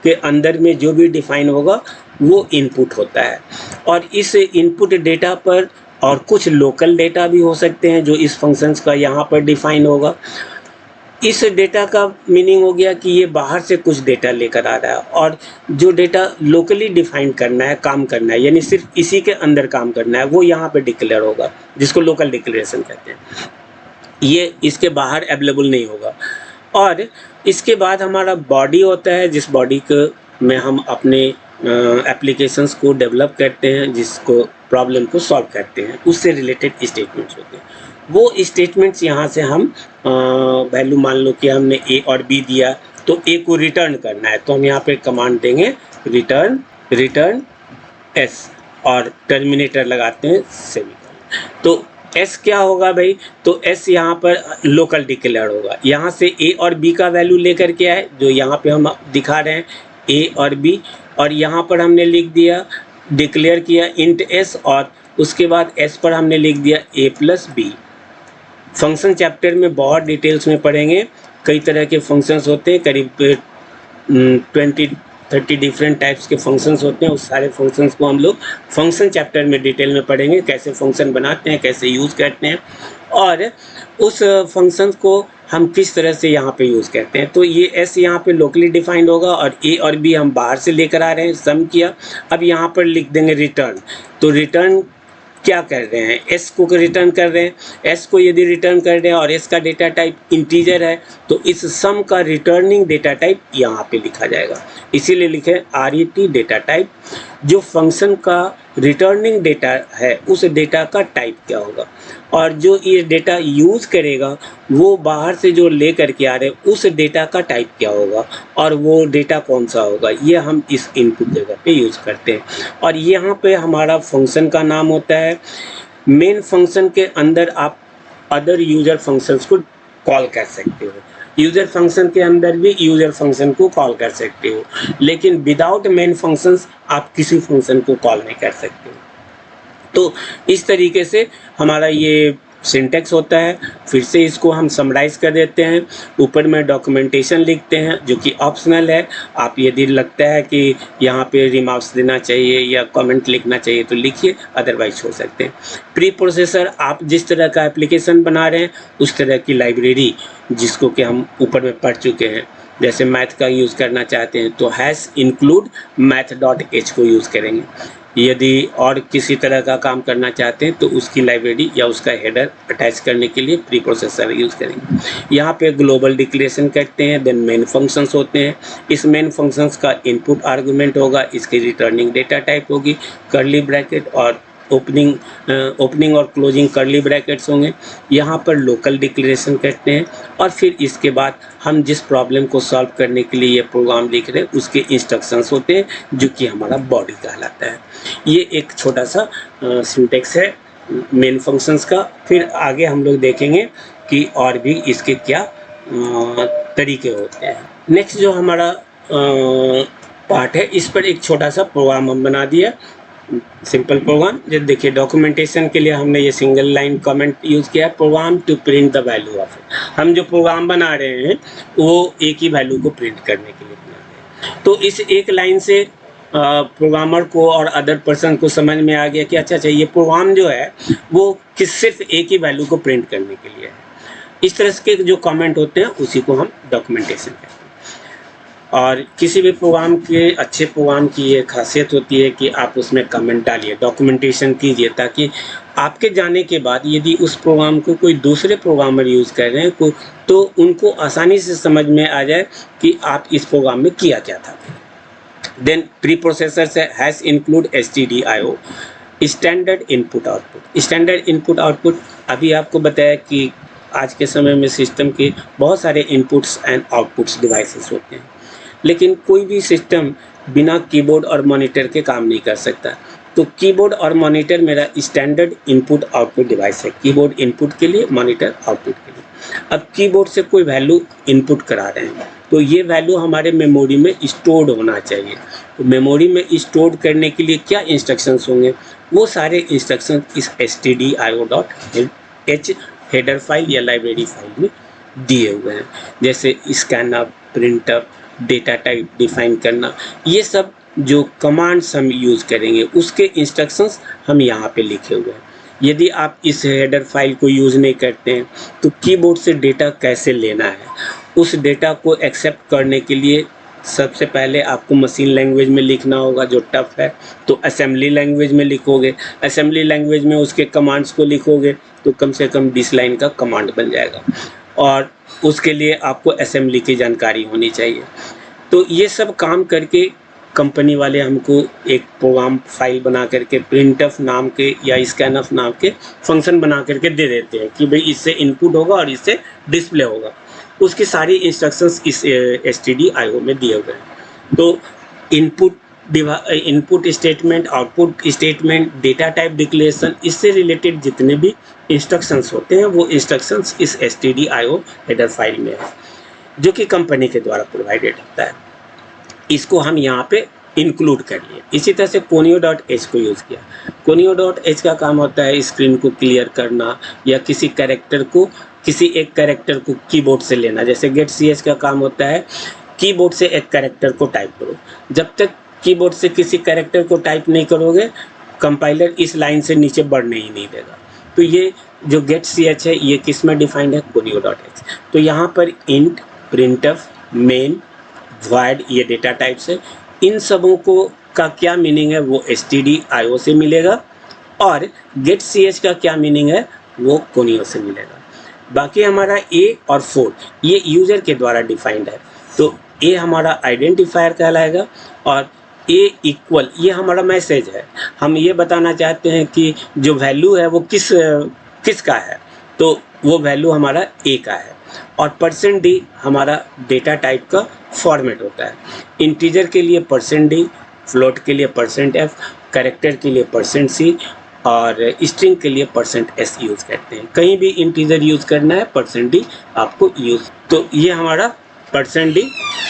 के अंदर में जो भी डिफाइन होगा वो इनपुट होता है। और इस इनपुट डेटा पर और कुछ लोकल डेटा भी हो सकते हैं जो इस फंक्शंस का यहाँ पर डिफाइन होगा। इस डेटा का मीनिंग हो गया कि ये बाहर से कुछ डेटा लेकर आ रहा है, और जो डेटा लोकली डिफाइन करना है, काम करना है, यानी सिर्फ इसी के अंदर काम करना है, वो यहाँ पे डिक्लेयर होगा, जिसको लोकल डिक्लेरेशन कहते हैं। ये इसके बाहर अवेलेबल नहीं होगा। और इसके बाद हमारा बॉडी होता है, जिस बॉडी को में हम अपने एप्लीकेशंस को डेवलप करते हैं, जिसको प्रॉब्लम को सॉल्व करते हैं, उससे रिलेटेड स्टेटमेंट्स होते हैं। वो स्टेटमेंट्स यहाँ से हम वैल्यू, मान लो कि हमने ए और बी दिया, तो ए को रिटर्न करना है, तो हम यहाँ पे कमांड देंगे रिटर्न एस और टर्मिनेटर लगाते हैं सेमीकोलन। तो एस क्या होगा भाई, तो एस यहाँ पर लोकल डिक्लेयर होगा, यहाँ से ए और बी का वैल्यू लेकर के आए जो यहाँ पे हम दिखा रहे हैं ए और बी, और यहाँ पर हमने लिख दिया डिक्लेयर किया इंट एस, और उसके बाद एस पर हमने लिख दिया ए प्लस बी। फंक्शन चैप्टर में बहुत डिटेल्स में पढ़ेंगे, कई तरह के फंक्शंस होते हैं, करीब 20-30 डिफरेंट टाइप्स के फंक्शंस होते हैं। उस सारे फंक्शंस को हम लोग फंक्शन चैप्टर में डिटेल में पढ़ेंगे, कैसे फंक्शन बनाते हैं, कैसे यूज़ करते हैं, और उस फंक्शंस को हम किस तरह से यहाँ पे यूज़ करते हैं। तो ये एस यहाँ पे लोकली डिफाइंड होगा, और ए और बी हम बाहर से लेकर आ रहे हैं, सम किया। अब यहाँ पर लिख देंगे रिटर्न। तो रिटर्न क्या कर रहे हैं, एस को रिटर्न कर रहे हैं। एस को यदि रिटर्न कर रहे हैं और एस का डेटा टाइप इंटीजर है, तो इस सम का रिटर्निंग डेटा टाइप यहाँ पे लिखा जाएगा, इसीलिए लिखे RET डेटा टाइप। जो फंक्शन का रिटर्निंग डेटा है उस डेटा का टाइप क्या होगा, और जो ये डेटा यूज़ करेगा वो बाहर से जो ले करके आ रहे हैं उस डेटा का टाइप क्या होगा, और वो डेटा कौन सा होगा, ये हम इस इनपुट जगह पे यूज़ करते हैं। और यहाँ पे हमारा फंक्शन का नाम होता है। मेन फंक्शन के अंदर आप अदर यूज़र फंक्शंस को कॉल कर सकते हो, यूज़र फंक्शन के अंदर भी यूज़र फंक्शन को कॉल कर सकते हो, लेकिन विदाउट मेन फंक्शंस आप किसी फंक्शन को कॉल नहीं कर सकते हो। तो इस तरीके से हमारा ये सिंटैक्स होता है। फिर से इसको हम समराइज़ कर देते हैं। ऊपर में डॉक्यूमेंटेशन लिखते हैं जो कि ऑप्शनल है, आप यदि लगता है कि यहाँ पे रिमार्क्स देना चाहिए या कमेंट लिखना चाहिए तो लिखिए, अदरवाइज छोड़ सकते हैं। प्री प्रोसेसर, आप जिस तरह का एप्लीकेशन बना रहे हैं उस तरह की लाइब्रेरी जिसको कि हम ऊपर में पढ़ चुके हैं, जैसे मैथ का यूज़ करना चाहते हैं तो #include math.h को यूज़ करेंगे। यदि और किसी तरह का काम करना चाहते हैं तो उसकी लाइब्रेरी या उसका हेडर अटैच करने के लिए प्री प्रोसेसर यूज़ करेंगे। यहाँ पे ग्लोबल डिक्लेरेशन करते हैं, देन मेन फंक्शंस होते हैं। इस मेन फंक्शंस का इनपुट आर्गुमेंट होगा, इसकी रिटर्निंग डेटा टाइप होगी, कर्ली ब्रैकेट और ओपनिंग और क्लोजिंग कर्ली ब्रैकेट्स होंगे। यहाँ पर लोकल डिक्लेरेशन करते हैं, और फिर इसके बाद हम जिस प्रॉब्लम को सॉल्व करने के लिए ये प्रोग्राम लिख रहे हैं उसके इंस्ट्रक्शंस होते हैं जो कि हमारा बॉडी कहलाता है। ये एक छोटा सा सिंटैक्स है मेन फंक्शंस का। फिर आगे हम लोग देखेंगे कि और भी इसके क्या तरीके होते हैं। नेक्स्ट जो हमारा पार्ट है, इस पर एक छोटा सा प्रोग्राम हम बना दिया, सिंपल प्रोग्राम। जब देखिए डॉक्यूमेंटेशन के लिए हमने ये सिंगल लाइन कमेंट यूज़ किया है, program to print the value of it. हम जो प्रोग्राम बना रहे हैं वो एक ही वैल्यू को प्रिंट करने के लिए बना रहे हैं। तो इस एक लाइन से प्रोग्रामर को और अदर पर्सन को समझ में आ गया कि अच्छा ये प्रोग्राम जो है वो सिर्फ एक ही वैल्यू को प्रिंट करने के लिए है। इस तरह के जो कमेंट होते हैं उसी को हम डॉक्यूमेंटेशन कहते हैं। और किसी भी प्रोग्राम के, अच्छे प्रोग्राम की ये खासियत होती है कि आप उसमें कमेंट डालिए, डॉक्यूमेंटेशन कीजिए, ताकि आपके जाने के बाद यदि उस प्रोग्राम को कोई दूसरे प्रोग्रामर यूज़ कर रहे हैं तो उनको आसानी से समझ में आ जाए कि आप इस प्रोग्राम में किया क्या था। देन प्री प्रोसेसर से #include stdio standard input output. Standard input output अभी आपको बताया कि आज के समय में सिस्टम के बहुत सारे इनपुट्स एंड आउटपुट्स डिवाइसेस होते हैं, लेकिन कोई भी सिस्टम बिना कीबोर्ड और मॉनिटर के काम नहीं कर सकता। तो कीबोर्ड और मॉनिटर मेरा स्टैंडर्ड इनपुट आउटपुट डिवाइस है, कीबोर्ड इनपुट के लिए, मॉनिटर आउटपुट के लिए। अब कीबोर्ड से कोई वैल्यू इनपुट करा रहे हैं तो ये वैल्यू हमारे मेमोरी में स्टोर्ड होना चाहिए। तो मेमोरी में स्टोर करने के लिए क्या इंस्ट्रक्शंस होंगे, वो सारे इंस्ट्रक्शन इस stdio.h हेडर फाइल या लाइब्रेरी फाइल में दिए हुए हैं, जैसे स्कैनअप, प्रिंटअप, डेटा टाइप डिफाइन करना, ये सब जो कमांड्स हम यूज़ करेंगे उसके इंस्ट्रक्शंस हम यहाँ पे लिखे हुए हैं। यदि आप इस हेडर फाइल को यूज़ नहीं करते हैं तो कीबोर्ड से डेटा कैसे लेना है, उस डेटा को एक्सेप्ट करने के लिए सबसे पहले आपको मशीन लैंग्वेज में लिखना होगा जो टफ है। तो असेंबली लैंग्वेज में लिखोगे, असेंबली लैंग्वेज में उसके कमांड्स को लिखोगे तो कम से कम 20 लाइन का कमांड बन जाएगा, और उसके लिए आपको असेंबली की जानकारी होनी चाहिए। तो ये सब काम करके कंपनी वाले हमको एक प्रोग्राम फाइल बना करके प्रिंटफ नाम के या स्कैनफ नाम के फंक्शन बना करके दे देते हैं कि भाई इससे इनपुट होगा और इससे डिस्प्ले होगा। उसकी सारी इंस्ट्रक्शंस इस stdio में दिए हुए हैं। तो input statement, output statement, data type declaration, इससे रिलेटेड जितने भी इंस्ट्रक्शंस होते हैं वो इंस्ट्रक्शंस इस stdio हेडर फाइल में है, जो कि कंपनी के द्वारा प्रोवाइडेड होता है। इसको हम यहाँ पे इंक्लूड कर लिए। इसी तरह से conio.h को यूज़ किया। conio.h का काम होता है स्क्रीन को क्लियर करना या किसी एक कैरेक्टर को कीबोर्ड से लेना। जैसे getch का काम होता है कीबोर्ड से एक कैरेक्टर को टाइप करो। जब तक कीबोर्ड से किसी कैरेक्टर को टाइप नहीं करोगे, कंपाइलर इस लाइन से नीचे बढ़ने ही नहीं देगा। तो ये जो getch है ये किस में डिफाइंड है? conio.h। तो यहाँ पर int, printf, main, void ये डेटा टाइप्स है। इन सबों को का क्या मीनिंग है वो stdio से मिलेगा, और getch का क्या मीनिंग है वो conio से मिलेगा। बाकी हमारा a और 4 ये यूज़र के द्वारा डिफाइंड है। तो a हमारा आइडेंटिफायर कहलाएगा और a इक्वल ये हमारा मैसेज है। हम ये बताना चाहते हैं कि जो वैल्यू है वो किसका है, तो वो वैल्यू हमारा a का है। और %d हमारा डेटा टाइप का फॉर्मेट होता है। इंटीजर के लिए %d, फ्लोट के लिए %f, कैरेक्टर के लिए %c और स्ट्रिंग के लिए %s यूज़ करते हैं। कहीं भी इंटीजर यूज़ करना है %d आपको यूज़। तो ये हमारा %d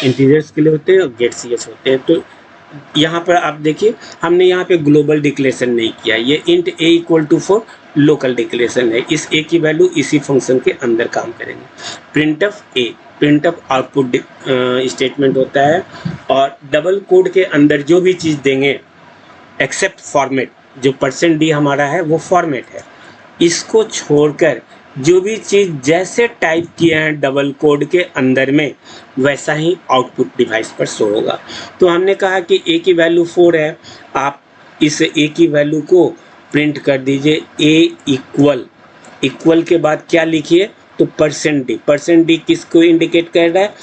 इंटीजर्स के लिए होते हैं और getch होते हैं। तो यहाँ पर आप देखिए हमने यहाँ पे ग्लोबल डिक्लेरेशन नहीं किया। ये int a = 4 लोकल डिक्लेरेशन है। इस a की वैल्यू इसी फंक्शन के अंदर काम करेंगे। printf आउटपुट स्टेटमेंट होता है और डबल कोड के अंदर जो भी चीज़ देंगे एक्सेप्ट फॉर्मेट, जो %d हमारा है वो फॉर्मेट है। इसको छोड़कर जो भी चीज़ जैसे टाइप किए हैं डबल कोड के अंदर में वैसा ही आउटपुट डिवाइस पर शो होगा। तो हमने कहा कि a की वैल्यू 4 है, आप इस a की वैल्यू को प्रिंट कर दीजिए। a इक्वल के बाद क्या लिखिए, तो %d किसको इंडिकेट कर रहा है?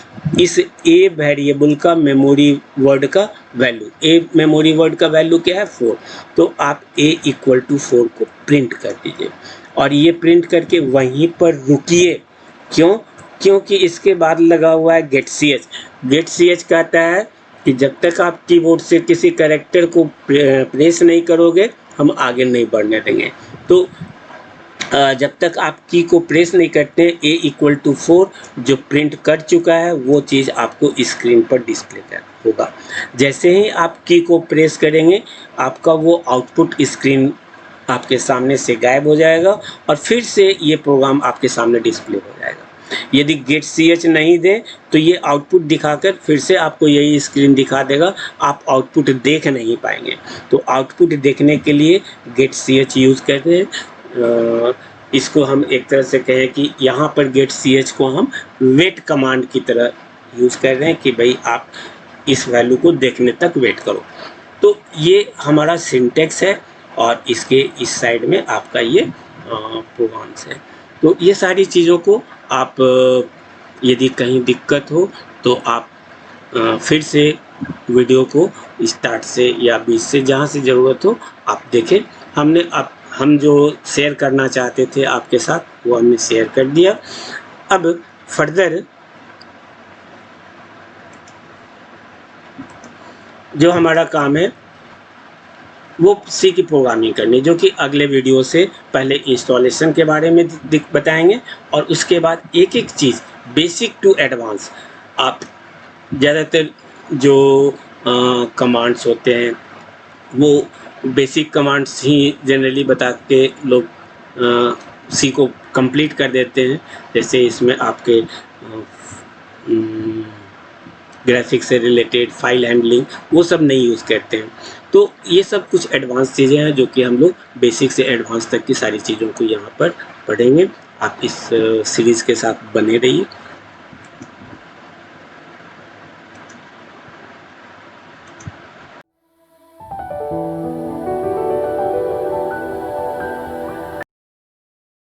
इस a वेरिएबल का मेमोरी वर्ड का वैल्यू। a मेमोरी वर्ड का वैल्यू क्या है? 4। तो आप a = 4 को प्रिंट कर दीजिए और ये प्रिंट करके वहीं पर रुकिए। क्योंकि इसके बाद लगा हुआ है getch कहता है कि जब तक आप कीबोर्ड से किसी कैरेक्टर को प्रेस नहीं करोगे हम आगे नहीं बढ़ने देंगे। तो जब तक आप की को प्रेस नहीं करते a = 4 जो प्रिंट कर चुका है वो चीज़ आपको स्क्रीन पर डिस्प्ले होगा। जैसे ही आप की को प्रेस करेंगे आपका वो आउटपुट स्क्रीन आपके सामने से गायब हो जाएगा और फिर से ये प्रोग्राम आपके सामने डिस्प्ले हो जाएगा। यदि getch नहीं दें तो ये आउटपुट दिखाकर फिर से आपको यही स्क्रीन दिखा देगा, आप आउटपुट देख नहीं पाएंगे। तो आउटपुट देखने के लिए getch यूज़ करते हैं। इसको हम एक तरह से कहें कि यहाँ पर getch को हम वेट कमांड की तरह यूज़ कर रहे हैं कि भाई आप इस वैल्यू को देखने तक वेट करो। तो ये हमारा सिंटेक्स है और इसके इस साइड में आपका ये प्रोग्राम्स है। तो ये सारी चीज़ों को आप यदि कहीं दिक्कत हो तो आप फिर से वीडियो को स्टार्ट से या बीच से जहाँ से ज़रूरत हो आप देखें। हम जो शेयर करना चाहते थे आपके साथ वो हमने शेयर कर दिया। अब फर्दर जो हमारा काम है वो C की प्रोग्रामिंग करनी, जो कि अगले वीडियो से पहले इंस्टॉलेशन के बारे में बताएंगे और उसके बाद एक एक चीज़ बेसिक टू एडवांस। आप ज़्यादातर जो कमांड्स होते हैं वो बेसिक कमांड्स ही जनरली बता के लोग C को कंप्लीट कर देते हैं। जैसे इसमें आपके ग्राफिक्स से रिलेटेड फाइल हैंडलिंग वो सब नहीं यूज़ करते हैं। तो ये सब कुछ एडवांस चीज़ें हैं जो कि हम लोग बेसिक से एडवांस तक की सारी चीज़ों को यहाँ पर पढ़ेंगे। आप इस सीरीज़ के साथ बने रहिए।